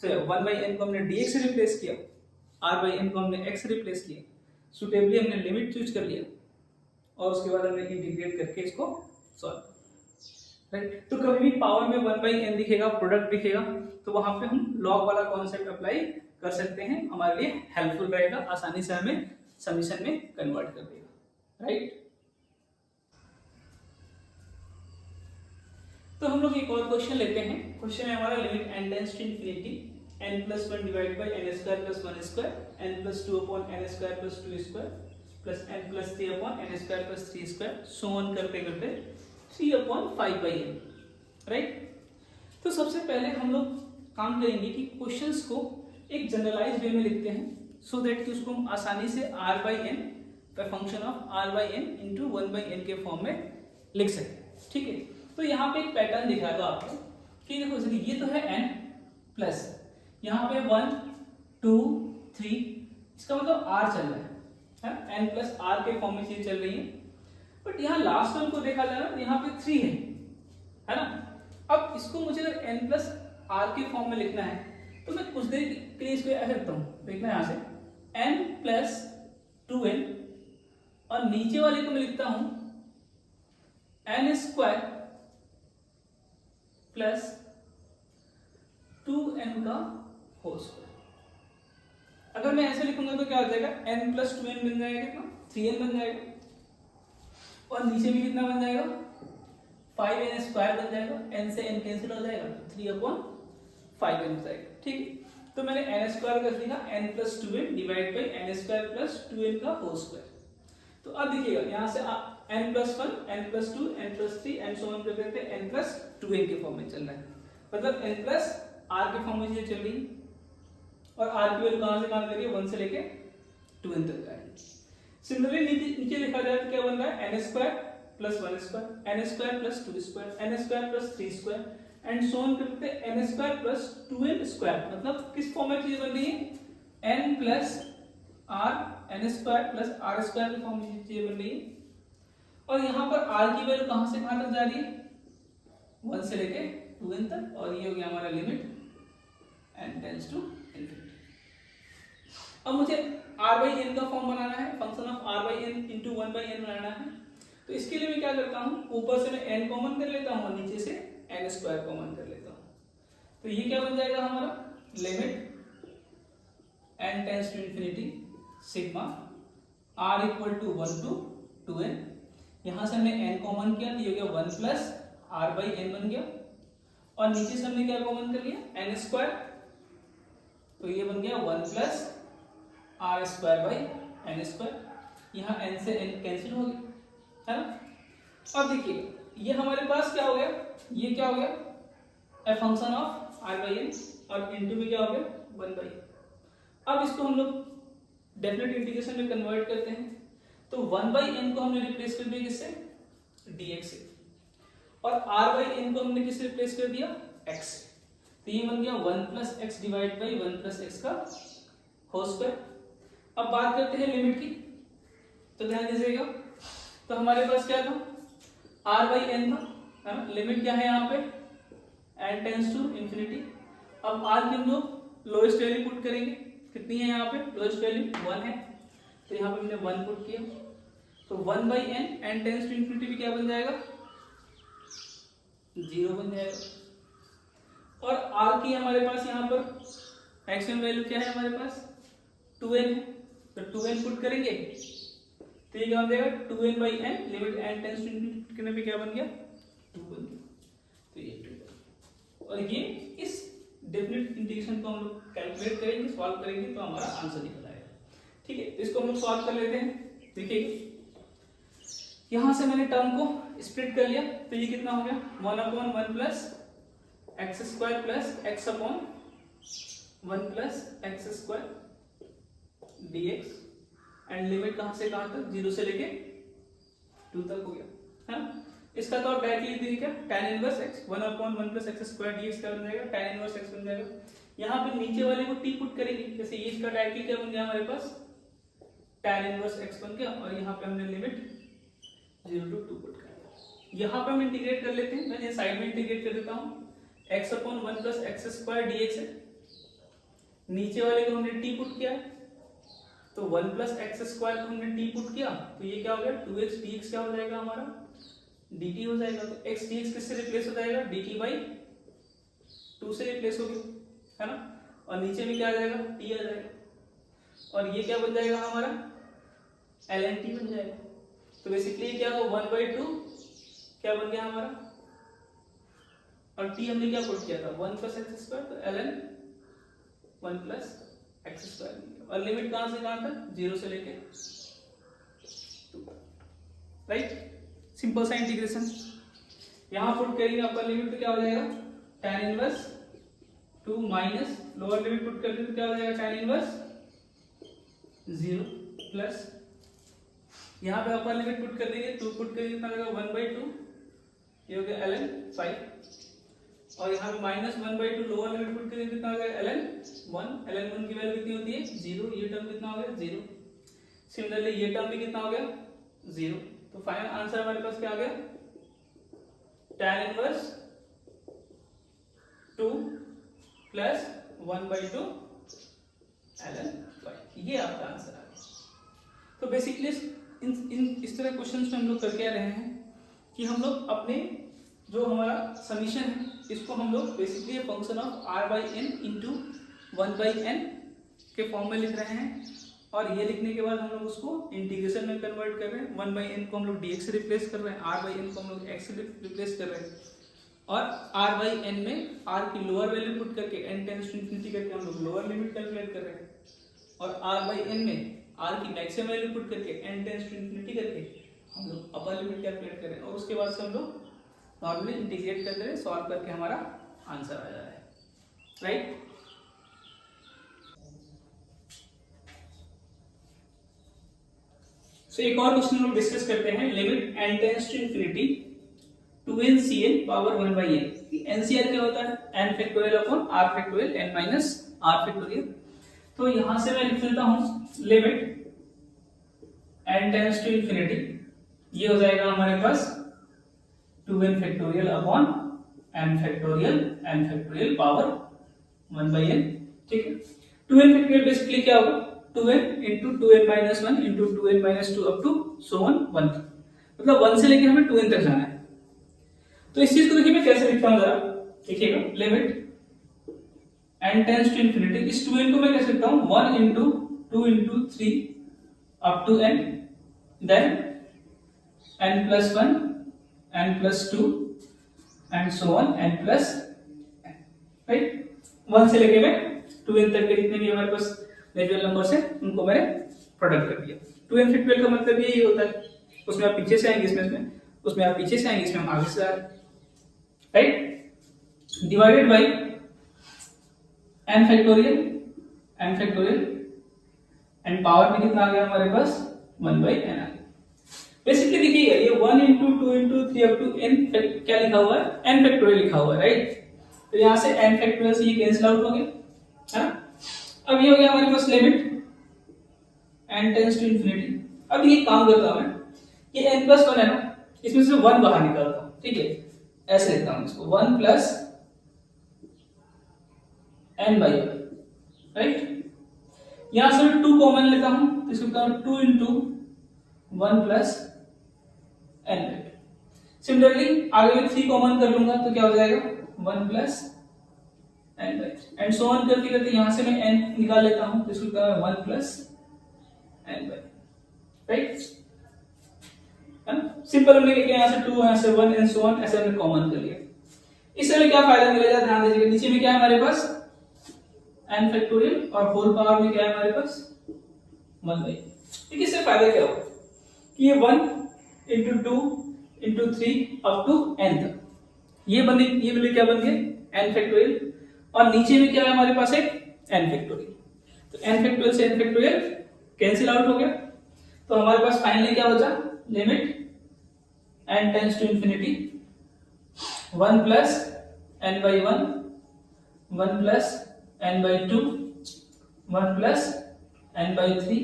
1/n को हमने dx से रिप्लेस किया, r/n को हमने x से रिप्लेस किया। सुटेबली हमने लिमिट चूज कर लिया और उसके बाद हमने इंटीग्रेट करके इसको सॉल्व, राइट। तो कभी भी पावर में 1/n दिखेगा, प्रोडक्ट दिखेगा, तो वहां पे हम लॉग वाला कॉन्सेप्ट अप्लाई कर सकते हैं, हमारे लिए हेल्पफुल रहेगा, आसानी से हमें समीशन में कन्वर्ट कर देगा, राइट। तो हम लोग एक और क्वेश्चन लेते हैं। क्वेश्चन है हमारा limit n tends to infinity n+1 divide by n square plus 1 square n+2 upon n square plus 2 square plus n+3 upon n square plus 3 square so on करते करते 3/5/n, राइट। तो सबसे पहले हम लोग काम करेंगे कि क्वेश्चंस को एक जनरलाइज्ड वे में लिखते हैं, सो दैट कि उसको हम आसानी से r/n का function of r/n into 1/n के फॉर्म में लिख सकते, ठीक है। तो यहाँ पे एक पैटर्न दिखाएगा आपको कि देखो ये तो है n प्लस यहाँ पे 1 2 3, इसका मतलब r चल रहा है n प्लस r के फॉर्म में चीज चल रही है। बट यहाँ लास्ट वन को देखा जाए ना, यहाँ पे 3 है ना। अब इसको मुझे अगर n प्लस r के फॉर्म में लिखना है तो मैं कुछ देर के लिए इसको ऐसे रखता हूँ, देखना यहाँ से n प्लस 2n और नीचे वाले को मैं लिखता हूँ n स्क्वायर प्लस 2n का होल स्क्वायर। अगर मैं ऐसे लिखूंगा तो क्या हो जाएगा, n प्लस 2n बन जाएगा कितना, 3n बन जाएगा, और नीचे भी कितना बन जाएगा, 5n स्क्वायर बन जाएगा, n से n कैंसिल हो जाएगा, 3/5n हो जाएगा, ठीक है। तो मैंने n स्क्वायर कर दिया n plus 2n divide by n square plus 2n का होल स्क्वायर। तो अब देखिएगा यहाँ से n plus 1 n plus 2 n plus 3 and so on करते करते n प्लस 2n के फॉर्म में चल रहा है, मतलब n प्लस r के फॉर्म में चल रही है, और r की वैल्यू कहाँ से कहाँ जा रही है, 1 से लेके 2n तक जा रही है। सिमिलरली नीचे लिखा जाए तो क्या बन रहा है, n square plus 1 square n square plus 2 square n square plus 3 square and so on करते n square plus 2n square, मतलब किस फॉर्म में चीज बन रही है, n plus r n square plus r square की फॉर्म में चीज बन रही है। और यहाँ पर r की वैल्यू कहाँ से कहाँ तक जा रही है, 1 से लेके 2n तक, और ये हो गया हमारा limit n tends to infinity. अब मुझे r/n का फॉर्म बनाना है, function of r/n into 1/n बनाना है। तो इसके लिए मैं क्या करता हूँ, ऊपर से मैं n कॉमन कर लेता हूँ और नीचे से n स्क्वायर कॉमन कर लेता हूँ। तो ये क्या बन जाएगा हमारा, limit n tends to infinity sigma r equal to 1 to 2n। यहाँ से हमने n कॉमन किया तो ये हो गया 1 प्लस r/n बन गया, और नीचे से हमने क्या कॉमन कर लिया, n स्क्वायर, तो ये बन गया 1 plus r square by n square. यहाँ n से n कैंसिल हो गया, है ना। अब देखिए ये हमारे पास क्या हो गया, ये क्या हो गया, a फंक्शन ऑफ r/n, और इनटू में क्या हो गया 1/n। अब इसको हम लोग डेफिनेट इंटीग्रेशन में कन्वर्ट करते हैं, तो 1/n को हमने रिप्लेस कर दिया किससे, dx से, और r/n को हमने किससे रिप्लेस कर दिया, x से। तो ये बन गया 1 plus x divide by 1 plus x का होल स्क्वायर। अब बात करते हैं लिमिट की, तो ध्यान दीजिएगा, तो हमारे पास क्या था, r/n था, है ना। लिमिट क्या है यहाँ पे, n टेंड्स टू इंफिनिटी। अब r की हम लोग लोएस्ट वैल्यू पुट करेंगे, कितनी है यहाँ पे, लोएस्ट वैल्यू 1 है, तो यहाँ पे हमने 1 पुट किया, तो 1/n n tends to infinity भी क्या बन जाएगा, 0 बन जाएगा। और r की हमारे पास यहाँ पर मैक्सिमम वैल्यू क्या है हमारे पास, 2n है, तो 2n पुट करेंगे तो ये क्या बन जाएगा, 2n/n limit n tends to infinity करने पे क्या बन गया, 2 बन गया, तो ये 2 बन गया। और ये इस डेफिनेट इंटीग्रेशन को हम लोग कैलकुलेट करेंगे, सॉल्व करेंगे तो हमारा आंसर निकल आएगा, ठीक है। तो इसको हम लोग सॉल्व कर लेते हैं। देखिए यहां से मैंने टर्म को स्प्लिट कर लिया, तो ये कितना हो गया, 1/1 plus x square plus x upon 1 plus x square dx, and limit कहां से कहां तक, 0 से लेके 2 तक हो गया, है ना। इसका तो आप डायरेक्टली लिख दीजिए क्या, tan inverse x 1/1 + x² dx क्या बन जाएगा, tan इनवर्स x बन जाएगा। यहाँ पे नीचे वाले को t पुट करेंगे, जैसे ये इसका डायरेक्टली क्या बन गया हमारे पास, tan इनवर्स x बन गया, और यहाँ पे हमने लिमिट 0 to 2 पुट कर दिया। यहाँ पे हम इंटीग्रेट कर लेते हैं, मैं ये साइड में इंटीग्रेट कर देता हूँ, x/1 + x² dx है, नीचे वाले को हमने t पुट किया है, तो 1 + x² को हमने t पुट किया, तो ये क्या हो गया, 2x dx क्या हो जाएगा हमारा, dt हो जाएगा। तो x dx किससे रिप्लेस हो जाएगा, dt/2 से रिप्लेस हो गया, है ना, और नीचे में क्या आ जाएगा, t आ जाएगा, और ये क्या बन जाएगा हमारा, ln t बन जाएगा। तो बेसिकली क्या हो, 1/2 क्या बन गया हमारा, और t हमने क्या पुट किया था, 1 + x², तो ln 1 + x², और लिमिट कहां से कहां तक, 0 से लेके 2, राइट। सिंपल सा इंटीग्रेशन, यहां पुट करेंगे अपर लिमिट तो क्या हो जाएगा, tan inverse 2 minus lower limit put करते तो क्या हो जाएगा, tan इनवर्स 0 प्लस यहां पे अपर लिमिट पुट कर देंगे, 2 पुट करेंगे कितना लगेगा, 1/2, ये हो गया ln 5, और यहाँ पे -1/2 लोअर लिमिट पुट करेंगे कितना हो जाएगा, ln 1, ln 1 की वैल्यू कितनी होती है, 0, ये टर्म कितना हो गया, 0। सिमिलरली ये टर्म भी कितना हो गया, 0। तो फाइनल आंसर हमारे पास क्या आ गया, tan इनवर्स 2 + 1/2 ln 5, ये आपका आंसर आ गया। तो बेसिकली इस तरह क्वेश्चंस में हम लोग करके आ रहे हैं कि हम लोग अपने जो हमारा समीशन है इसको हम लोग basically function of r/n × 1/n के फॉर्म में लिख रहे हैं, और ये लिखने के बाद हम लोग उसको इंटीग्रेशन में कन्वर्ट कर रहे हैं, 1/n को हम लोग dx से रिप्लेस कर रहे हैं, r/n को हम लोग x से रिप्लेस कर रहे हैं, और r/n में r की लोअर वैल्यू पुट करके n टेंड्स टू इंफिनिटी करके हम लोग लोअर लिमिट कैलकुलेट कर रहे हैं, और r/n में r की मैक्सिमम वैल्यू पुट करके n टेंड्स टू इंफिनिटी करके हम लोग अपर लिमिट कैलकुलेट कर रहे हैं, और उसके बाद से हम लोग नॉर्मली इंटीग्रेट कर रहे हैं, सॉल्व करके हमारा आंसर आ जा रहा है, राइट। तो एक और क्वेश्चन हम लोग डिस्कस करते हैं, limit n tends to infinity 2n/cn power 1/n। NCR क्या होता है, n factorial upon r factorial n minus r factorial. तो यहां से मैं लिख लेता हूं limit n tends to infinity, ये हो जाएगा हमारे पास 2n factorial upon n factorial power 1/n, ठीक है। 2n फैक्टोरियल बेसिकली क्या होगा, 2n × 2n - 1 × 2n - 2 up to so on 1, मतलब 1 से लेके हमें 2n तक जाना है। तो इस चीज को देखिए मैं कैसे लिखता हूं, जरा देखिएगा, limit n tends to infinity, इस 2n को मैं कैसे लिखता हूं, 1 × 2 × 3 up to n, then n + 1 n + 2 and so on n + n, right. 1 से लेके मैं 2n तक के जितने भी हमारे पास नेचुरल नंबर्स है उनको मैंने प्रोडक्ट कर दिया। 2n फैक्टोरियल का मतलब यही होता है, उसमें आप पीछे से आएंगे, उसमें आप पीछे से आएंगे, इसमें हम आगे से आ रहे हैं, right. Divided by n factorial and power में कितना आ गया हमारे पास, 1/n आ गया। बेसिकली देखिएगा ये 1 × 2 × 3 अप टू n क्या लिखा हुआ है, n फैक्टोरियल लिखा हुआ है, राइट। तो यहां से n फैक्टोरियल से ये कैंसिल आउट हो गया, है ना। अब ये हो गया हमारे पास limit n tends to infinity. अब ये काम करता हूं मैं, ये n + 1 है ना, इसमें से 1 बाहर निकालता हूं, ठीक है, ऐसे लिखता हूं इसको, 1 + n/1, राइट। यहां से 2 कॉमन लेता हूं, तो इसको लिखता हूं 2 × 1 + n। सिमिलरली आगे में 3 कॉमन कर लूंगा तो क्या हो जाएगा, 1 + n/3, एंड सो ऑन करते करते यहां से मैं n निकाल लेता हूं, तो इसको लिखता हूं 1 + n/, राइट। सिंपल हमने क्या किया, यहां से 2 यहां से 1 एंड सो ऑन, ऐसे हमने कॉमन कर लिया। इससे हमें क्या फायदा मिलेगा, ध्यान दीजिएगा, नीचे में क्या है हमारे पास n फैक्टोरियल, और होल पावर में क्या है हमारे पास 1/, ठीक है। इससे फायदा क्या होगा कि ये 1 × 2 × 3 अप टू n तक ये मिले क्या बन गए n फैक्टोरियल, और नीचे में क्या है हमारे पास एक n फैक्टोरियल, तो n फैक्टोरियल से n फैक्टोरियल कैंसिल आउट हो गया, तो हमारे पास फाइनली क्या बचा, limit n tends to infinity 1 plus n by 1, 1 plus n by 2, 1 plus n by 3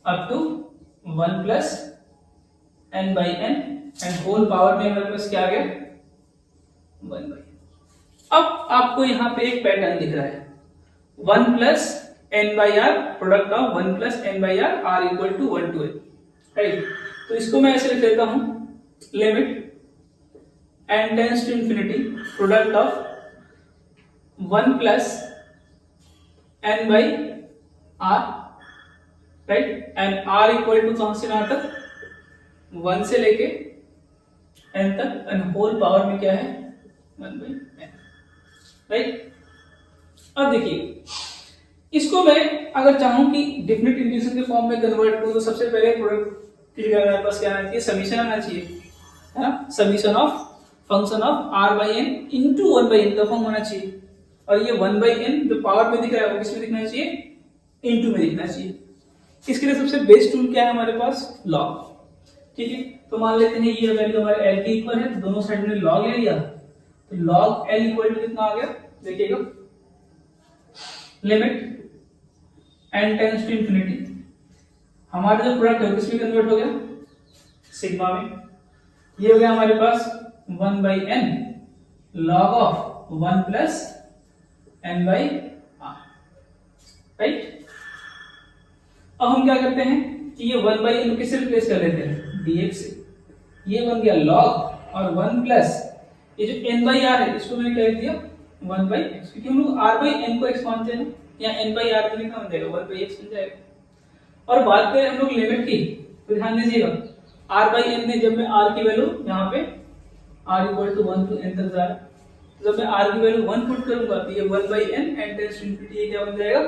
up to 1 plus n by n and whole power में हमारे पास क्या आ गया 1 बाई। अब आपको यहाँ पे एक पैटर्न दिख रहा है 1 plus n by r product of 1 plus n by r r equal to 1 to n, right. तो इसको मैं ऐसे लिख देता हूं limit n tends to infinity product of 1 plus n by r, right, and r equal to कहां से कहां तक 1 से लेके n तक एंड होल पावर में क्या है 1 बाई n, राइट। अब देखिए इसको मैं अगर चाहूं कि डेफिनेट इंटीग्रेशन के फॉर्म में कन्वर्ट करूं तो सबसे पहले प्रोडक्ट की जगह मेरे पास क्या आना चाहिए समीशन आना चाहिए, है ना। Summation of function of r by n into 1 by n का फॉर्म होना चाहिए और ये 1 बाई n जो पावर में दिख रहा है वो किसमें दिखना चाहिए इंटू में दिखना चाहिए। इसके लिए सबसे बेस्ट टूल क्या है हमारे पास लॉग, ठीक है। तो मान लेते हैं ये वैल्यू हमारे l के इक्वल है, दोनों साइड में लॉग ले लिया तो लॉग l इक्वल टू कितना आ गया देखिएगा limit n tends to infinity, हमारा जो प्रोडक्ट है किसमें कन्वर्ट हो गया सिग्मा में, ये हो गया हमारे पास 1 by n log of 1 plus n by r, right. अब हम क्या करते हैं कि ये 1 बाई n किससे रिप्लेस कर लेते हैं dx से, ये बन गया log और 1 प्लस ये जो n बाई r है इसको मैंने क्या लिख दिया 1 बाई x, क्योंकि हम लोग r बाई n को x मानते हैं या n बाई r को लिखना बन जाएगा 1 बाई x बन जाएगा। और बात करें हम लोग लिमिट की तो ध्यान दीजिएगा r बाई n में जब मैं r की वैल्यू यहाँ पे r equal to 1 to n तक जा रहा है, जब मैं r की वैल्यू 1 पुट करूंगा तो ये 1 by n n tends to infinity क्या बन जाएगा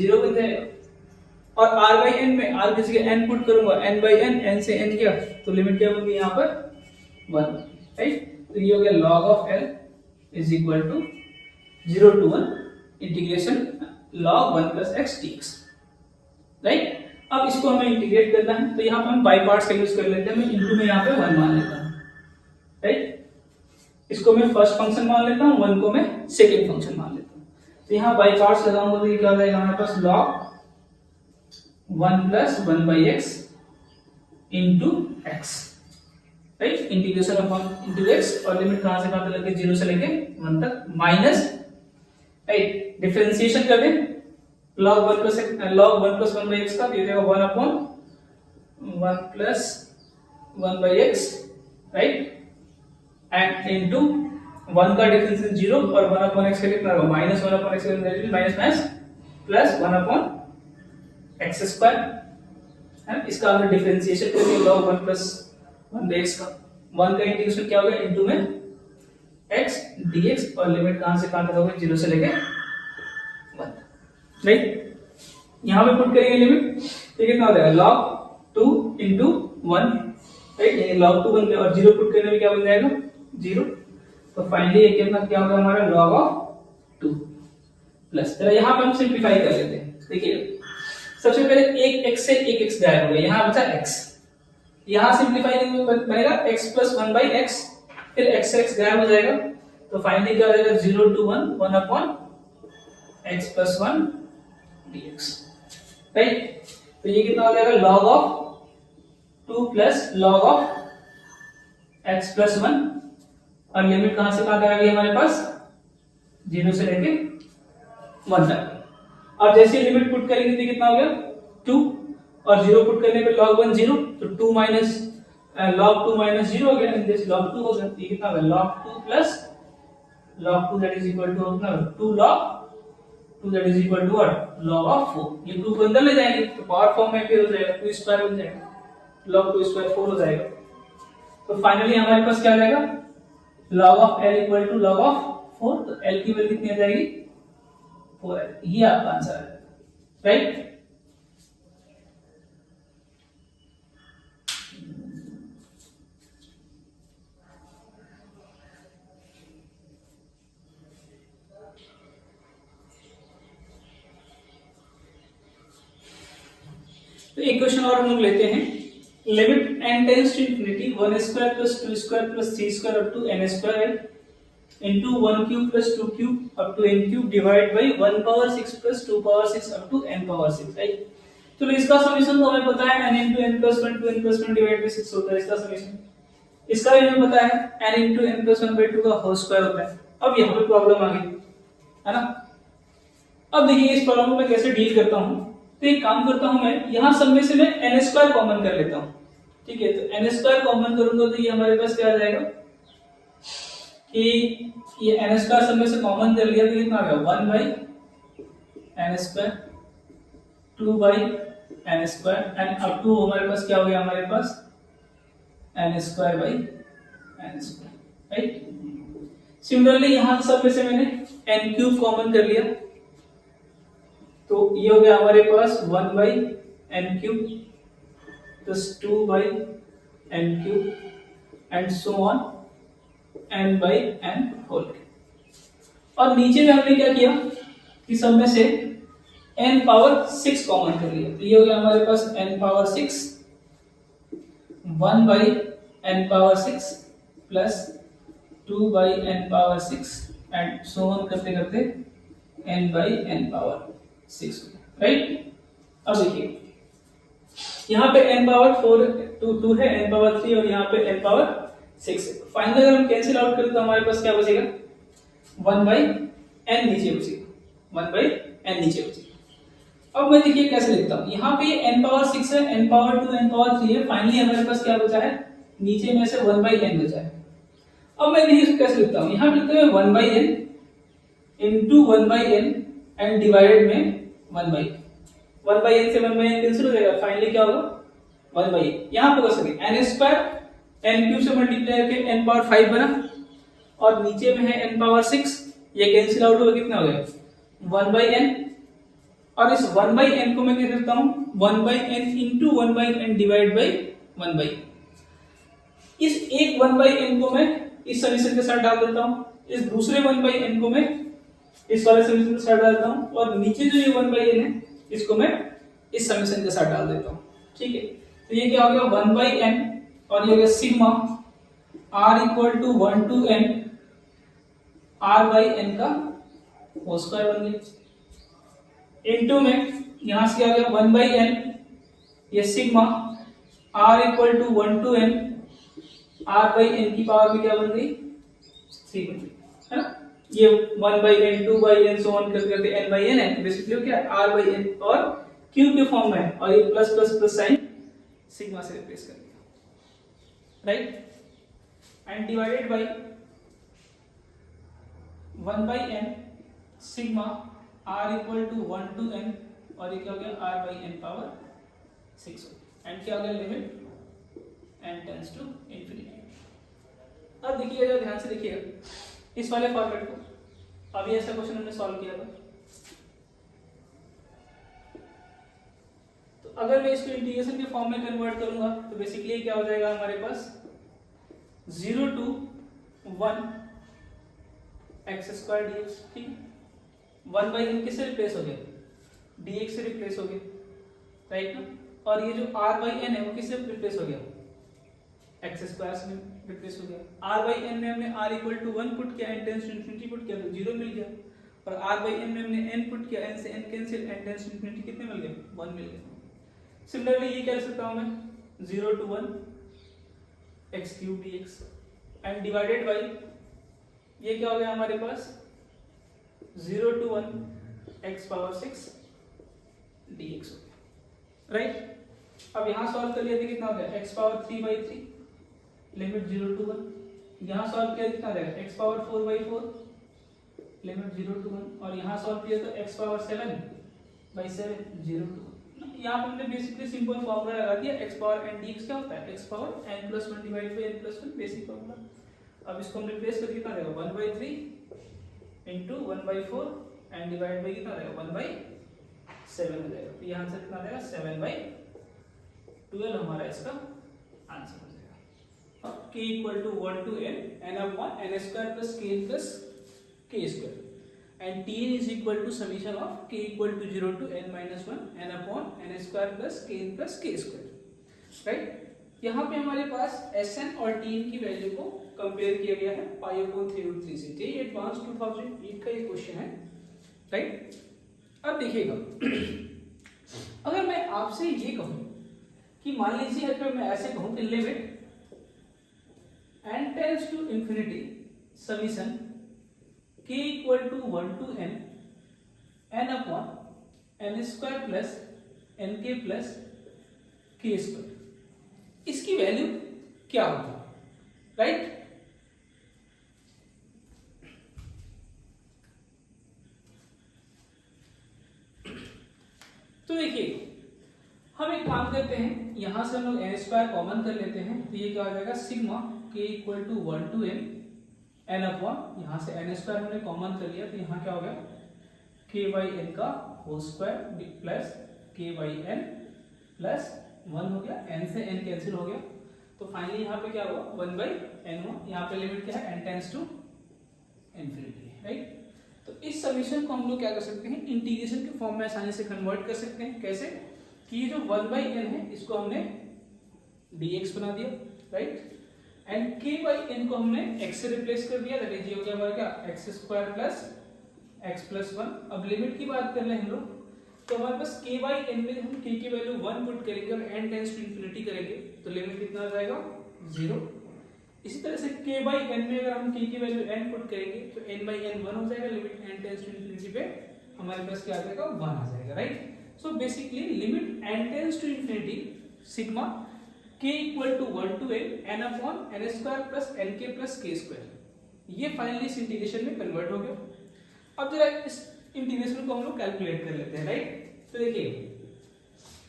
0 बन जाएगा। और r बाई n में r की जगह n पुट करूंगा n बाई n, n से n गया तो लिमिट क्या बन गई यहाँ पर 1, राइट। तो ये हो गया log of l is equal to 0 to 1 integration log 1 plus x dx, right. अब इसको हमें इंटीग्रेट करना है तो यहाँ पे हम बाई पार्ट्स का यूज कर लेते हैं, मैं इनटू में यहाँ पे 1 मान लेता हूँ, राइट। इसको मैं फर्स्ट फंक्शन मान लेता हूँ 1 को मैं सेकंड फंक्शन मान लेता हूँ। तो यहाँ बाई पार्ट्स लगाऊंगा तो ये क्या हो जाएगा हमारे पास log 1 plus 1 by x into x, right. Integration of into x और लिमिट कहां से कहां तक लेके 0 से लेके 1 तक माइनस, राइट, डिफरेंशिएशन कर दें log 1 plus 1 by x का ये जाएगा 1 upon 1 plus 1 by x, right, and into 1 का डिफरेंशिएशन 0 और 1 upon x का कितना होगा माइनस 1 upon x का minus minus plus 1 upon x square है। इसका अगर डिफरेंशिएशन करेंगे log 1 plus 1 by x का 1 का इंटीग्रेशन क्या होगा इनटू में x dx और लिमिट कहां से कहां तक होगी 0 से लेके 1, राइट। यहां पे पुट करेंगे लिमिट तो कितना हो जाएगा log 2 into 1, राइट, ये log 2 बन गया और 0 पुट करने में क्या बन जाएगा 0। तो फाइनली ये कितना क्या होगा हमारा log ऑफ 2 प्लस, चलो यहां पे हम सिंपलीफाई कर लेते हैं। देखिए सबसे पहले एक x से एक x गायब हो गया, यहां बचा x, यहां सिंपलीफाई बनेगा x plus 1 by x, फिर x से x गायब हो जाएगा तो फाइनली क्या हो जाएगा 0 to 1 1 upon x plus 1 dx, right. तो ये कितना हो जाएगा log of 2 plus log of x plus 1 और लिमिट कहां से कहां तक आ गई हमारे पास 0 से लेके 1 तक। अब जैसे लिमिट पुट करेंगे तो कितना हो गया 2 और 0 पुट करने पे log 1 0 तो 2 माइनस log 2 माइनस 0 हो गया एंड दिस log 2 हो गया। ये कितना होगा log 2 plus log 2 that is equal to कितना 2 log 2 that is equal to what log of 4। ये 2 को अंदर ले जाएंगे तो पावर फॉर्म में फिर हो जाएगा 2 स्क्वायर बन जाएगा, log 2 स्क्वायर 4 हो जाएगा। तो फाइनली हमारे पास क्या आ जाएगा log of l equal to log of 4, तो l की वैल्यू कितनी आ जाएगी 4 है। ये आपका आंसर है, राइट। तो एक क्वेश्चन और हम लोग लेते हैं limit n tends to infinity 1 square plus 2 square plus 3 square up to n square into 1 cube plus 2 cube up to n cube divided by 1 power 6 plus 2 power 6 up to n power 6, right. तो इसका solution तो हमें पता है n into n plus 1 to n plus 1 divided by 6 होता है इसका solution. इसका भी हमें पता है n into n plus 1 by 2 का होल स्क्वायर होता है। अब यहाँ पे प्रॉब्लम आ गई है ना। अब देखिए इस प्रॉब्लम को मैं कैसे डील करता हूँ। तो एक काम करता हूँ, मैं यहाँ सब में से मैं n स्क्वायर कॉमन कर लेता हूँ, ठीक है। तो n स्क्वायर कॉमन करूंगा तो ये हमारे पास क्या आ जाएगा कि ये n स्क्वायर सब में से कॉमन कर लिया तो कितना आ गया 1 by n square 2 by n square and up to हमारे पास क्या हो गया, हमारे पास n square by n square, right. Similarly यहाँ सब में से मैंने n क्यूब कॉमन कर लिया तो ये हो गया हमारे पास 1 by n cube plus 2 by n cube and so on n by n whole. और नीचे में हमने क्या किया कि सब में से n पावर 6 कॉमन कर लिया तो ये हो गया हमारे पास n power 6 1 by n power 6 plus 2 by n power 6 and so on करते करते n by n power 6, right. अब देखिए यहाँ पे n पावर 2 है, n पावर 3 और यहाँ पे n पावर 6 है। फाइनली अगर हम कैंसिल आउट करें तो हमारे पास क्या बचेगा 1 by n नीचे बचेगा, 1 by n नीचे बचेगा। अब मैं देखिए कैसे लिखता हूँ, यहाँ पे ये n पावर 6 है, n पावर 2, n पावर 3 है। फाइनली हमारे पास क्या बचा है, नीचे में से 1 by n बचा है। अब मैं देखिए कैसे लिखता हूँ, यहाँ पे लिखते हैं 1 by n into 1 by n and divided में 1 by n से 1 by n कैंसिल हो जाएगा। फाइनली क्या होगा 1 by n। यहाँ पे कैसे n स्क्वायर n क्यूब से मल्टीप्लाई करके n पावर 5 बना और नीचे में है n पावर 6, ये कैंसिल आउट होगा कितना हो गया 1 by n। और इस 1 by n को मैं क्या करता हूँ 1 by n into 1 by n divide bye 1 by इस एक 1 by n को मैं इस समीकरण के साथ डाल देता हूँ, इस दूसरे 1 by n को मैं इस वाले समीकरण के साथ डालता हूँ और नीचे जो ये 1 by n है इसको मैं इस समीकरण के साथ डाल देता हूँ, ठीक है। तो ये क्या हो गया 1 by n और ये हो गया sigma r equal to 1 to n r by n का होल स्क्वायर बन गया इनटू में यहां से आ गया 1 by n ये sigma r equal to 1 to n r by n की पावर में क्या बन गई 3 बन गई, है ना। ये 1 by n 2 by n so on करते करते n by n है, बेसिकली क्या r by n और q के फॉर्म में है और ये plus plus plus sign sigma से रिप्लेस कर दिया, right. And divided by 1 by n sigma r equal to 1 to n और ये क्या हो गया r by n power 6 and क्या हो गया limit n tends to infinity. अब देखिए जरा ध्यान से देखिएगा इस वाले फॉर्मेट को, अभी ऐसा क्वेश्चन हमने सॉल्व किया था। तो अगर मैं इसको इंटीग्रेशन के फॉर्म में कन्वर्ट करूंगा तो बेसिकली क्या हो जाएगा हमारे पास 0 to 1 x स्क्वायर dx, ठीक है। 1 by n किससे रिप्लेस हो गया dx से रिप्लेस हो गया, राइट ना। और ये जो r by n है वो किससे रिप्लेस हो गया x स्क्वायर से रिप्लेस हो गया। r by n में हमने r इक्वल टू 1 पुट किया, n tends to infinity put किया तो 0 मिल गया। और r by n में हमने n पुट किया, n से n cancel, n tends to infinity कितने मिल गए 1 मिल गया। सिमिलरली ये क्या लिख सकता हूं मैं 0 to 1 x cube dx and divided bye ये क्या हो गया हमारे पास 0 to 1 x पावर 6 dx हो गया, राइट। अब यहां सॉल्व कर लिया तो कितना हो गया x power 3 by 3 limit 0 to 1, यहाँ सॉल्व किया कितना रहेगा x power 4 by 4 limit 0 to 1 और यहाँ सॉल्व किया तो x पावर 7 by 7 0 to 1। यहाँ पे हमने बेसिकली सिंपल फॉर्मूला लगा दिया x पावर n dx क्या होता है x power n plus 1 divide by n plus 1 basic formula. अब इसको हम रिप्लेस करके कितना रहेगा 1 by 3 into 1 by 4 and divide by कितना रहेगा 1 by 7 हो जाएगा। तो यहाँ से कितना रहेगा 7 by 12 हमारा इसका आंसर हो जाएगा। k equal to 1 to n upon n square plus k plus k square and tn is equal to summation of k equal to 0 to n minus 1 n upon n square plus k plus k square, right। यहाँ पे हमारे पास Sn और Tn की value को compare किया गया है π/3√3 से। ये एडवांस 2008 का ये क्वेश्चन है, राइट। अब देखिएगा, अगर मैं आपसे ये कहूं कि मान लीजिए अगर मैं ऐसे कहूं कि limit n tends to infinity summation k equal to 1 to n upon n square plus nk plus k square, इसकी वैल्यू क्या होगी, राइट। तो देखिए, हम एक काम करते हैं, यहां से हम लोग n स्क्वायर कॉमन कर लेते हैं, तो ये क्या हो जाएगा sigma k equal to 1 to n upon, यहां से n स्क्वायर हमने कॉमन कर लिया, तो यहाँ क्या हो गया k/n का whole square plus k/n plus 1 हो गया, n से n कैंसिल हो गया, तो फाइनली यहाँ पे क्या हुआ 1/n हुआ। यहाँ पे लिमिट क्या है n tends to infinity, right. तो इस समीशन को हम लोग क्या कर सकते हैं, इंटीग्रेशन के फॉर्म में आसानी से कन्वर्ट कर सकते हैं। कैसे कि ये जो 1/n है इसको हमने dx बना दिया, राइट, एंड k/n को हमने x से रिप्लेस कर दिया, दैट इज ये हो गया हमारा क्या x² प्लस x प्लस 1। अब लिमिट की बात कर रहे हैं हम लोग, तो हमारे पास k/n में हम k की वैल्यू 1 पुट करेंगे और n टेंड्स टू इंफिनिटी करेंगे, तो लिमिट कितना आ जाएगा 0। इसी तरह से k/n में अगर हम k की वैल्यू n पुट करेंगे तो n/n 1 हो जाएगा, limit n tends to infinity पे हमारे पास क्या आ जाएगा 1 आ जाएगा, right. So basically limit n tends to infinity sigma k equal to 1 to n upon n square plus nk plus k square, ये फाइनली इस इंटीग्रेशन में कन्वर्ट हो गया। अब जरा इस इंटीग्रेशन को हम लोग कैलकुलेट कर लेते हैं, राइट। तो देखिए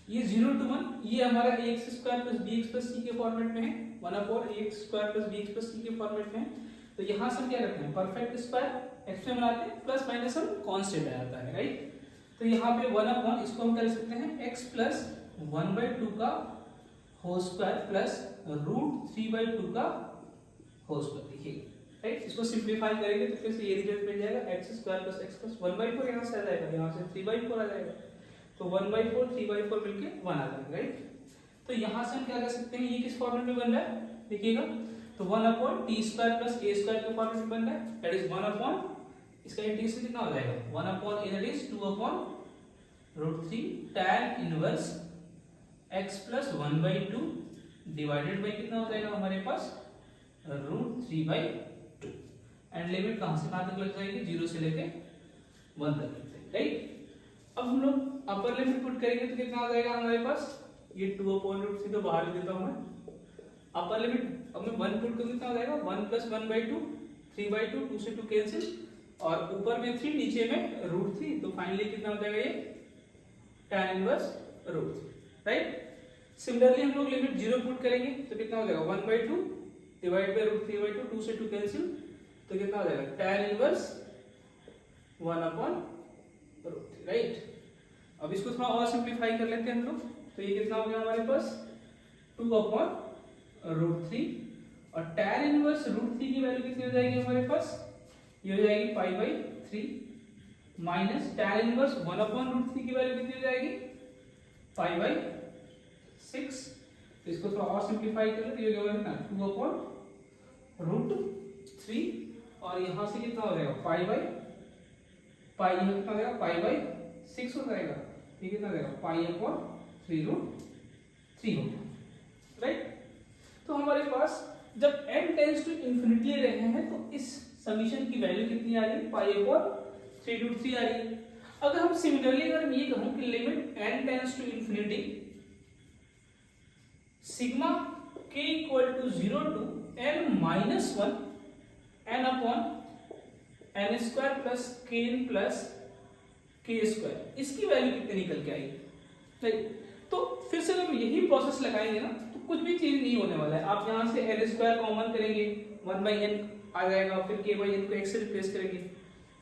ये 0 to 1, ये हमारा ax square plus bx plus c के फॉर्मेट में है, 1 upon ax square plus bx plus c के फॉर्मेट में है। तो यहाँ से हम क्या करते हैं परफेक्ट स्क्वायर x में बनाते हैं, प्लस माइनस हम कांस्टेंट आ जाता है, राइट। तो यहाँ पे 1 अपॉन इसको हम कर सकते हैं x प्लस 1/2 का होल स्क्वायर प्लस √3/2 का होल स्क्वायर, देखिए, राइट। इसको सिंपलीफाई करेंगे तो फिर से ये रिजल्ट मिल जाएगा x² प्लस x प्लस 1/4, यहाँ से आ जाएगा, यहाँ से 3/4 आ जाएगा, तो 1/4 3/4 मिलके 1 आ जाएगा, राइट। तो यहाँ से हम क्या कर सकते हैं, ये किस फॉर्मेट में बन रहा है देखिएगा, तो 1 अपॉन t² प्लस a² के फॉर्मेट में बन रहा है, दैट इज 1 अपॉन, इसका इंटीग्रेशन कितना हो जाएगा 1 upon a, that is 2 upon √3 tan inverse x plus 1/2 divided by कितना हो जाएगा हमारे पास √3/2, एंड लिमिट कहां से कहां तक लग जाएगी 0 से लेके 1 तक लग जाएगी, राइट। अब हम लोग अपर लिमिट पुट करेंगे तो कितना आ जाएगा हमारे पास, ये 2 अपॉन √3 तो बाहर ही देता हूं मैं, अपर लिमिट अब मैं 1 पुट करूं कितना हो जाएगा 1 प्लस 1/2 3/2, 2 से 2 कैंसिल, और ऊपर में 3 नीचे में √3, तो फाइनली कितना हो जाएगा ये tan इनवर्स √3, राइट। सिमिलरली हम लोग लिमिट 0 पुट करेंगे तो कितना हो जाएगा 1/2 डिवाइड बाय √3/2, 2 से 2 कैंसिल, तो कितना हो जाएगा tan इनवर्स 1 अपॉन √3, राइट। अब इसको थोड़ा और सिंपलीफाई कर लेते हैं हम लोग, तो ये कितना हो गया हमारे पास 2 अपॉन √3, और tan इनवर्स √3 की वैल्यू कितनी हो जाएगी हमारे पास, ये हो जाएगी π/3 माइनस tan इनवर्स 1 अपॉन √3 की वैल्यू कितनी हो जाएगी π/6। तो इसको थोड़ा और सिंपलीफाई कर लेते हैं, ये हो जाएगा 2 अपॉन √3, और यहाँ से कितना हो जाएगा कितना हो जाएगा π/6 हो जाएगा, ये कितना हो जाएगा π/3√3 हो गया, राइट। तो हमारे पास जब n टेंड्स टू इंफिनिटी ले रहे हैं तो इस समीशन की वैल्यू कितनी आ रही है π/3√3 आ रही है। अगर हम सिमिलरली अगर ये कहूं कि limit n tends to infinity sigma k equal to 0 to n-1 n upon n square plus kn plus k square, इसकी वैल्यू कितनी निकल के आएगी, राइट। तो फिर से हम यही प्रोसेस लगाएंगे ना तो कुछ भी चीज नहीं होने वाला है। आप यहाँ से n स्क्वायर कॉमन करेंगे 1/n आ जाएगा, फिर k/n को x से रिप्लेस करेंगे,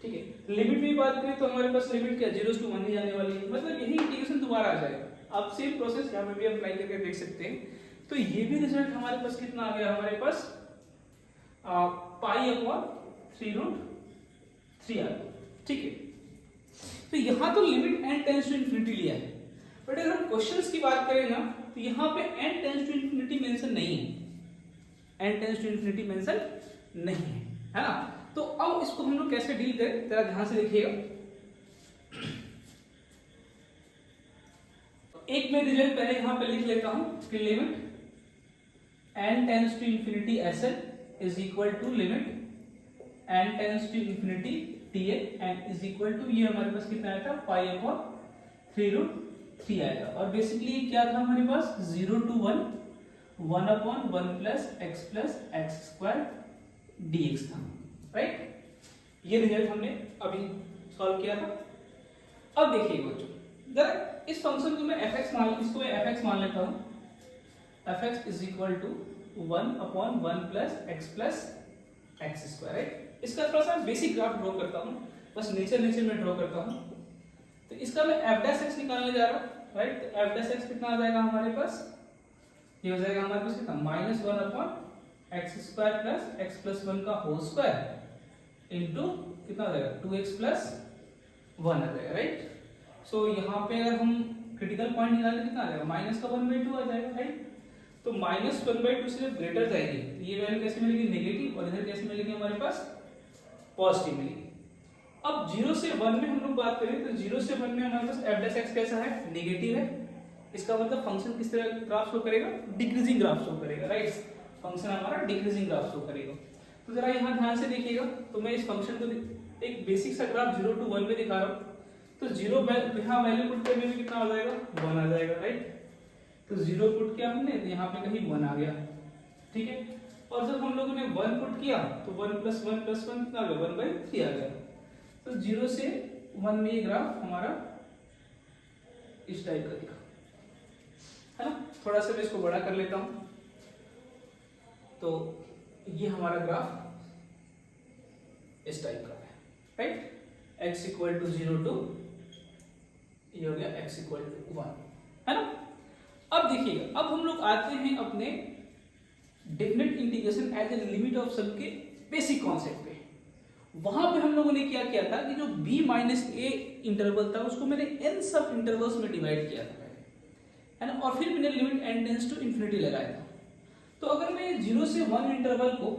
ठीक है। लिमिट भी बात करें तो हमारे पास लिमिट क्या 0 to 1 ही जाने वाली है, मतलब यही इंटीग्रेशन दोबारा आ जाएगा। आप सेम प्रोसेस यहाँ पे भी अप्लाई करके देख सकते हैं। तो ये भी रिजल्ट हमारे पास कितना आ गया हमारे पास π/3√3 आ गया, ठीक है। तो यहाँ तो limit n tends to infinity लिया है, बट अगर हम क्वेश्चंस की बात करें ना तो यहाँ पे n tends to infinity infinity mention नहीं है, n tends to infinity mention नहीं है ना। तो अब इसको हम लोग कैसे डील करें, जरा ध्यान से देखिएगा। एक मैं रिजल्ट पहले यहां पे लिख लेता हूं कि limit n tends to infinity SL is equal to limit n tends to infinity TL and is equal to, ये हमारे पास कितना आया था, पाई अपॉन 3√3 आएगा। और बेसिकली क्या था हमारे पास, 0 to 1 1 upon 1 plus x square dx था, राइट। ये रिजल्ट हमने अभी सॉल्व किया था। अब देखिए बच्चों, जरा इस फंक्शन को मैं fx मान, इसको मैं fx मान लेता हूं। fx is equal to 1 upon 1 plus x square, right. इसका थोड़ा सा बेसिक ग्राफ ड्रॉ करता हूं, बस नेचर में ड्रॉ करता हूं। तो इसका मैं f' निकालने जा रहा हूं, राइट। तो f' कितना आ जाएगा हमारे पास, ये हो जाएगा हमारे पास कितना, -1 upon x square plus x plus 1 का होल स्क्वायर इनटू कितना आ जाएगा, 2x प्लस 1 आ जाएगा, राइट। सो यहाँ पे अगर हम क्रिटिकल पॉइंट निकालें कितना आ जाएगा, माइनस का 1/2 आ जाएगा, राइट। तो -1/2 से जब ग्रेटर जाएगी तो ये वैल्यू कैसे मिलेगी, नेगेटिव, और इधर कैसे मिलेगी हमारे पास, पॉजिटिव मिलेगी। अब 0 से 1 में हम लोग बात करें तो 0 से 1 में हमारे पास f' कैसा है, नेगेटिव है। इसका मतलब फंक्शन किस तरह ग्राफ शो करेगा, डिक्रीजिंग ग्राफ शो करेगा, राइट। फंक्शन हमारा डिक्रीजिंग ग्राफ शो करेगा। तो जरा यहाँ ध्यान से देखिएगा, तो मैं इस फंक्शन को एक बेसिक सा ग्राफ 0 to 1 में दिखा रहा हूँ। तो 0 यहाँ वैल्यू पुट करने में कितना आ जाएगा, 1 आ जाएगा, राइट। तो 0 पुट किया हमने, तो यहाँ पे कहीं 1 आ गया, ठीक है। और जब हम लोगों ने 1 पुट किया तो 1 प्लस 1 कितना आ गया, 1/3 आ गया। तो 0 से 1 में ये ग्राफ हमारा इस टाइप का दिखा, है ना। थोड़ा सा मैं इसको बड़ा कर लेता हूं। तो ये हमारा ग्राफ इस टाइप का है, right. x equal to 0 to, ये हो गया x इक्वल टू 1, है ना। अब देखिएगा, अब हम लोग आते हैं अपने definite integration as a limit of sum के बेसिक कॉन्सेप्ट पे। वहां पे हम लोगों ने क्या किया था कि जो b माइनस a इंटरवल था उसको मैंने n सब इंटरवल्स में डिवाइड किया था, है ना। और फिर मैंने limit n tends to infinity लगाया था। तो अगर मैं 0 से 1 इंटरवल को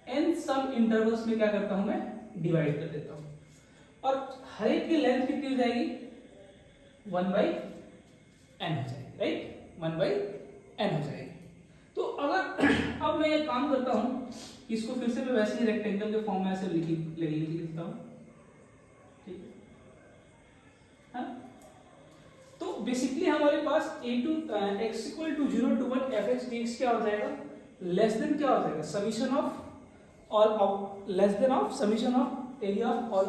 n सब इंटरवल्स में क्या करता हूं, मैं डिवाइड कर देता हूं, और हर एक की लेंथ कितनी हो जाएगी, 1/n हो जाएगी, राइट। 1/n हो जाएगी। तो अगर अब मैं ये काम करता हूं, इसको फिर से मैं वैसे ही रेक्टेंगल के फॉर्म में ऐसे लिख देता हूं, ठीक है। तो बेसिकली हमारे पास x equal to 0 to 1 fx dx क्या हो जाएगा, लेस देन क्या हो जाएगा, summation of all, less than of summation of area of all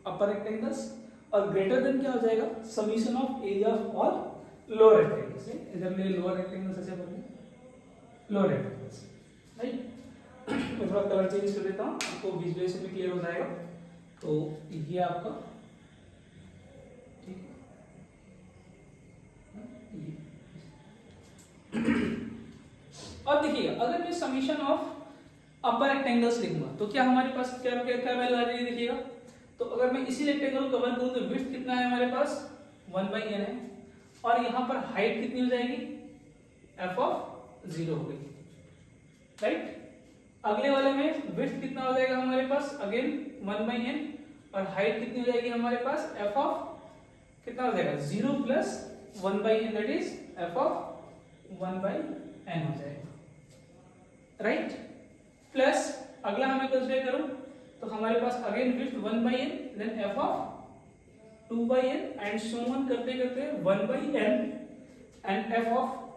upper rectangles, और ग्रेटर देन क्या हो जाएगा, summation of area of all lower rectangles. इधर मेरे लोअर रेक्टेंगल्स ऐसे बने, लोअर रेक्टेंगल्स, राइट। मैं थोड़ा कलर चेंज कर देता हूँ, आपको विजुअलाइजेशन में क्लियर हो जाएगा। तो ये आपका, ठीक है। अब देखिएगा, अगर मैं समीशन ऑफ अपर रेक्टेंगल्स लिखूंगा तो क्या हमारे पास क्या वैल्यू आ जाएगी, देखिएगा। तो अगर मैं इसी रेक्टेंगल को कवर करूं तो विड्थ कितना है हमारे पास, 1/n है, और यहाँ पर हाइट कितनी हो जाएगी, f(0) हो गई, राइट। अगले वाले में विड्थ कितना हो जाएगा हमारे पास, अगेन 1/n, और हाइट कितनी हो जाएगी हमारे पास, कितना हो जाएगा, 0 plus 1/n, that is f(1/n) हो जाएगा, राइट। प्लस अगला हमें कंसीडर करूं तो हमारे पास again width 1/n, then f(2/n) and so on करते करते 1/n एंड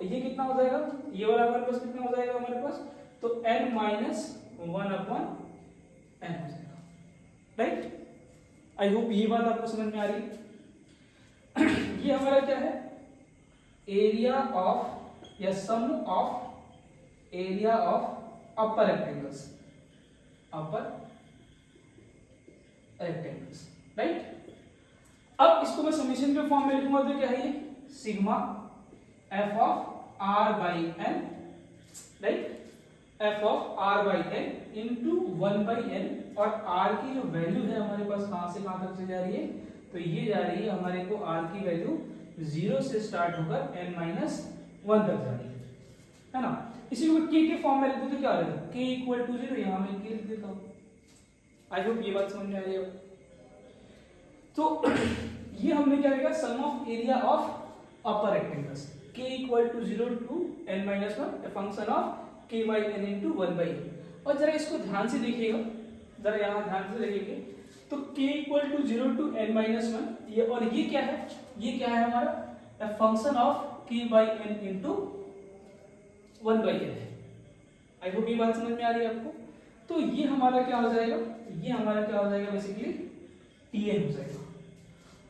ये कितना हो जाएगा, ये वाला हमारे पास कितना हो जाएगा हमारे पास, तो n माइनस 1/n हो जाएगा, राइट। आई होप ये बात आपको समझ में आ रही है। ये हमारा क्या है, एरिया ऑफ या sum of area of upper rectangles, right. अब इसको मैं समीशन के फॉर्म में लिखूंगा तो क्या है, ये sigma f(r/n), right, f(r/n) into 1/n, और r की जो वैल्यू है हमारे पास कहां से कहां तक से जा रही है, तो ये जा रही है हमारे को r की वैल्यू 0 से स्टार्ट होकर n-1 तक जा रही है, है ना। इसी को के फॉर्म में लिखते तो क्या रहेगा, के इक्वल टू 0, यहाँ मैं के लिख देता हूँ। आई होप ये बात समझ में आ रही है। तो ये हमने क्या लिखा, sum of area of upper rectangles, के equal to 0 to n-1 a function of k by n into 1 by n। और जरा इसको ध्यान से देखिएगा, जरा यहाँ ध्यान से देखेंगे तो k equal to 0 to n-1 ये, और ये क्या है, ये क्या है हमारा, ए function of k by n into 1 by n है। आई होप ये बात समझ में आ रही है आपको। तो ये हमारा क्या हो जाएगा, ये हमारा क्या हो जाएगा बेसिकली Tn हो जाएगा।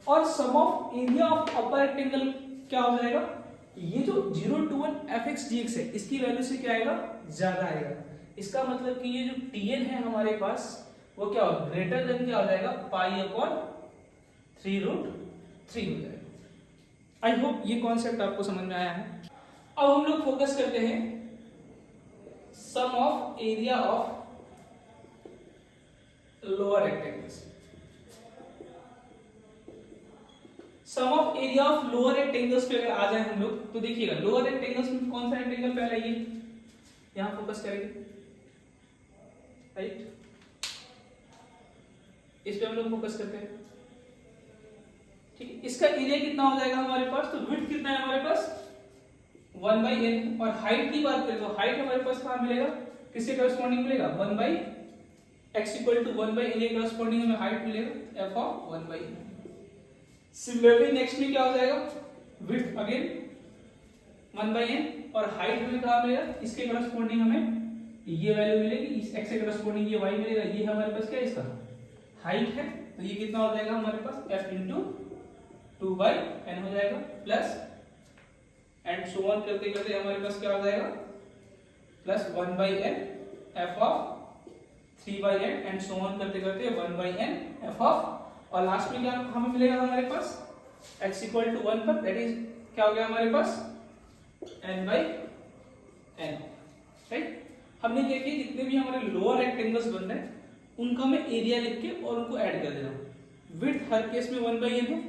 और sum of area of upper rectangle क्या हो जाएगा, ये जो 0 to 1 fx dx है इसकी वैल्यू से क्या आएगा, ज्यादा आएगा। इसका मतलब कि ये जो Tn है हमारे पास वो क्या हो, ग्रेटर देन क्या हो जाएगा, पाई अपॉन 3√3 हो जाएगा। आई होप ये कॉन्सेप्ट आपको समझ में आया है। अब हम लोग फोकस करते हैं sum of area of lower rectangles. Sum of area of lower rectangles पे अगर आ जाए हम लोग तो देखिएगा, लोअर रेक्टेंगल्स में कौन सा रेक्टेंगल पहला, ये यहां फोकस करेंगे, राइट, इस पे हम लोग फोकस करते हैं, ठीक है। इसका एरिया कितना हो जाएगा हमारे पास, तो विड्थ कितना है हमारे पास 1 by n। और हाइट की बात करें तो हाइट हमारे पास कहां मिलेगा, किससे करस्पॉन्डिंग मिलेगा, 1 by x equal to 1 by n के करस्पॉन्डिंग हमें हाइट मिलेगा f of 1 by n। Similarly next में क्या हो जाएगा, विड्थ अगेन 1 by n, और हाइट हमें कहां मिलेगा, इसके करस्पॉन्डिंग हमें ये वैल्यू मिलेगी, इस x के करस्पॉन्डिंग ये y मिलेगा। ये हमारे पास क्या है, इसका हाइट है, तो ये कितना हो जाएगा हमारे पास f इंटू 2 by n हो जाएगा, प्लस एंड सो ऑन करते करते हमारे पास क्या हो जाएगा, plus 1 by n f of 3 by n and so on करते करते 1 by n f ऑफ, और लास्ट में क्या हमें मिलेगा हमारे पास x इक्वल टू 1 पर, दैट इज क्या हो गया हमारे पास n by n, राइट। हमने क्या किया, जितने भी हमारे लोअर रेक्टेंगल्स बन रहे हैं उनका मैं एरिया लिख के और उनको ऐड कर दे रहा हूं। विड्थ हर केस में 1 by n है,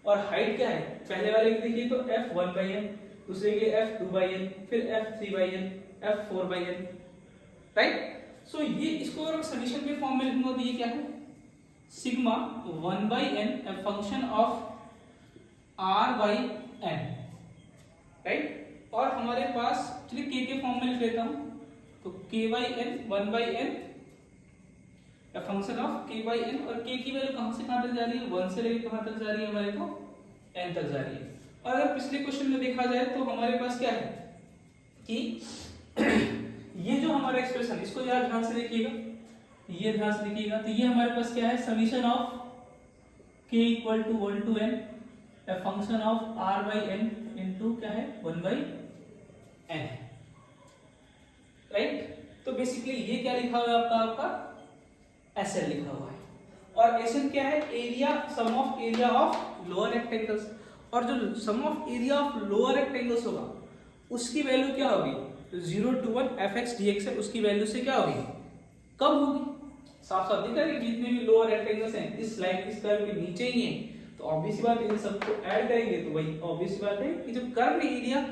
और हाइट क्या है, पहले वाले के देखिए तो f 1 by n, दूसरे के लिए f 2 by n, फिर f 3 by n, f 4 by n, right. So ये इसको अगर समीशन के फॉर्म में लिखूंगा तो ये क्या है, sigma 1 by n a function of r by n, right. और हमारे पास चलिए k के फॉर्म में लिख लेता हूं, तो k by n 1 by n a function of k by n, और k की वैल्यू कहां से कहां तक जा रही है, 1 से लेकर कहां तक जा रही है हमारे को, n तक जा रही है। और अगर पिछले क्वेश्चन में देखा जाए तो हमारे पास क्या है कि ये जो हमारा एक्सप्रेशन, इसको यार ध्यान से देखिएगा, ये ध्यान से देखिएगा, तो ये हमारे पास क्या है, summation of k equal to 1 to n a function of r by n into क्या है 1 by n, राइट। तो बेसिकली ये क्या लिखा हुआ है आपका SL लिखा हुआ है, और SL क्या है, area, sum of area of lower rectangles. और जो sum of area of lower rectangles होगा उसकी वैल्यू क्या होगी, 0 to 1 fx dx है, उसकी वैल्यू से क्या होगी, कम होगी। साफ साफ दिख रहा है कि जितने भी लोअर रेक्टेंगल्स हैं इस लाइन, इस कर्व के नीचे ही हैं, तो ऑब्वियस बात है इन सबको ऐड करेंगे तो भाई ऑब्वियस बात है कि जो curve area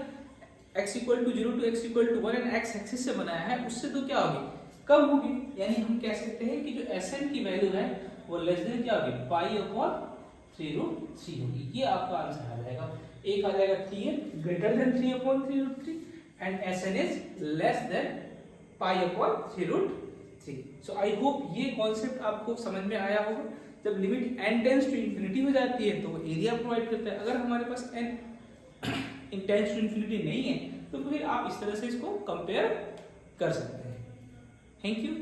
x equal to 0 to x equal to 1 and x axis से बनाया है उससे तो क्या होगी, कम होगी। यानी हम कह सकते हैं कि जो Sn की वैल्यू है वो लेस देन क्या होगी, पाई अपॉन 3√3 होगी। ये आपका आंसर आ जाएगा। एक आ जाएगा Tn greater than 3 upon 3√3 and Sn is less than pi upon 3√3। So I hope ये कॉन्सेप्ट आपको समझ में आया होगा। जब limit n tends to infinity हो जाती है तो वो एरिया प्रोवाइड करता है। अगर हमारे पास n टेंड्स टू इंफिनिटी नहीं है तो फिर आप इस तरह से इसको कंपेयर कर सकते हैं। Thank you.